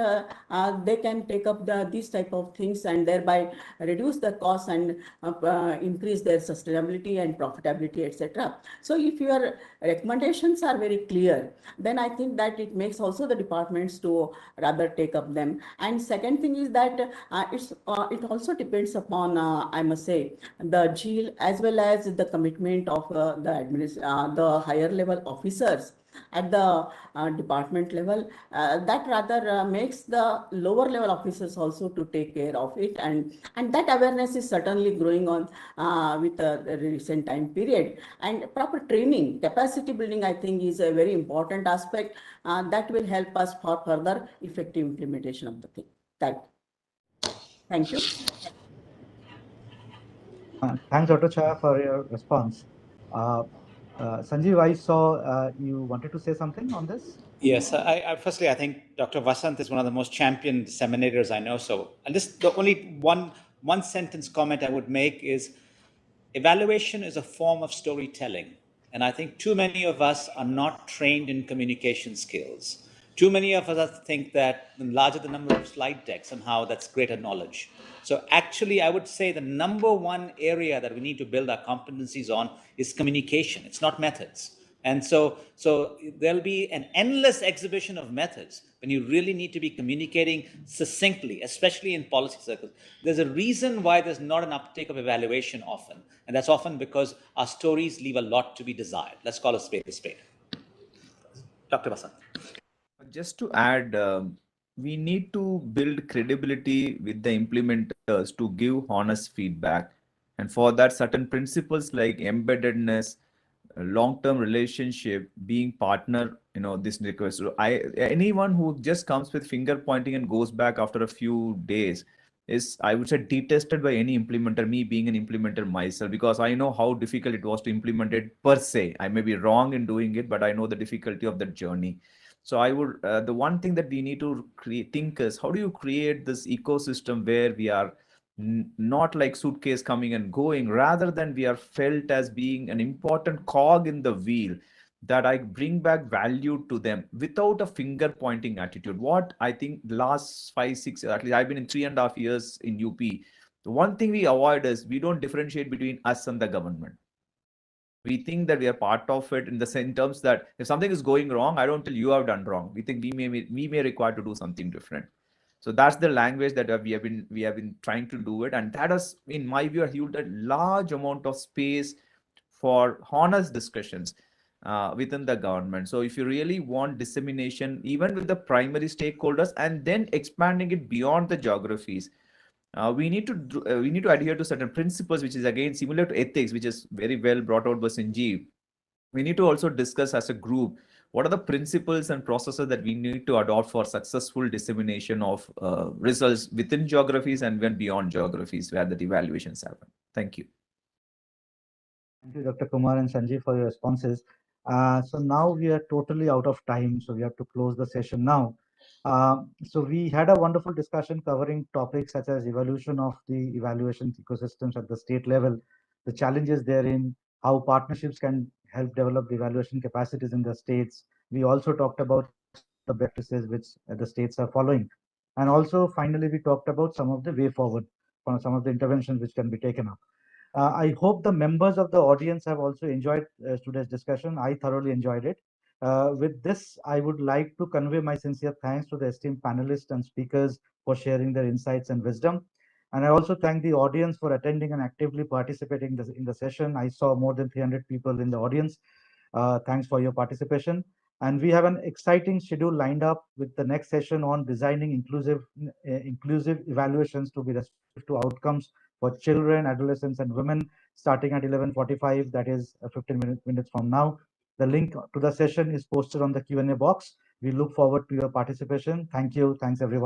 they can take up these type of things and thereby reduce the cost and increase their sustainability and profitability, etc. So if your recommendations are very clear, then I think that it makes also the departments to rather take up them. And second thing is that it also depends upon, I must say, the zeal as well as the commitment of the higher level officers at the department level, that rather makes the lower level officers also to take care of it, and that awareness is certainly growing on with the recent time period. And proper training, capacity building, I think is a very important aspect that will help us for further effective implementation of the thing. Thank you. Thanks, Dr. Chaya, for your response. Sanjeev, I saw you wanted to say something on this. Yes, firstly, I think Dr. Vasant is one of the most championed disseminators I know. So, and the only one sentence comment I would make is, evaluation is a form of storytelling. And I think too many of us are not trained in communication skills. Too many of us think that the larger the number of slide decks, somehow that's greater knowledge. So actually, I would say the number one area that we need to build our competencies on is communication. It's not methods. And so there'll be an endless exhibition of methods when you really need to be communicating succinctly, especially in policy circles. There's a reason why there's not an uptake of evaluation often. And that's often because our stories leave a lot to be desired. Let's call a spade a spade. Dr. Vasant. Just to add, we need to build credibility with the implementers to give honest feedback. And for that, certain principles like embeddedness, long-term relationship, being partner, this request. So anyone who just comes with finger pointing and goes back after a few days is, I would say, detested by any implementer, me being an implementer myself, because I know how difficult it was to implement it per se. I may be wrong in doing it, but I know the difficulty of that journey. So I would, the one thing that we need to think is, how do you create this ecosystem where we are not like suitcase coming and going, rather than we are felt as being an important cog in the wheel, that I bring back value to them without a finger pointing attitude. What I think last 5-6, at least I've been in 3.5 years in UP. The one thing we avoid is we don't differentiate between us and the government. we think that we are part of it in terms that if something is going wrong, I don't tell you have done wrong. We think we may require to do something different. So that's the language that we have been trying to do it, and that has, in my view, held a large amount of space for honest discussions within the government. So if you really want dissemination, even with the primary stakeholders, and then expanding it beyond the geographies, we need to adhere to certain principles, which is again similar to ethics, which is very well brought out by Sanjeev. We need to also discuss as a group what are the principles and processes that we need to adopt for successful dissemination of results within geographies and even beyond geographies where the evaluations happen. Thank you. Thank you, Dr. Kumar and Sanjeev, for your responses. So now we are totally out of time, so we have to close the session now. So we had a wonderful discussion covering topics such as evolution of the evaluation ecosystems at the state level, the challenges therein, how partnerships can help develop the evaluation capacities in the states. We also talked about the practices which the states are following. And also, finally, we talked about some of the way forward, for some of the interventions which can be taken up. I hope the members of the audience have also enjoyed today's discussion. I thoroughly enjoyed it. With this, I would like to convey my sincere thanks to the esteemed panelists and speakers for sharing their insights and wisdom. And I also thank the audience for attending and actively participating in the session. I saw more than 300 people in the audience. Thanks for your participation. And we have an exciting schedule lined up with the next session on designing inclusive evaluations to be responsive to outcomes for children, adolescents, and women, starting at 11:45, that is 15 minutes from now. The link to the session is posted on the Q&A box. We look forward to your participation. Thank you. Thanks, everyone.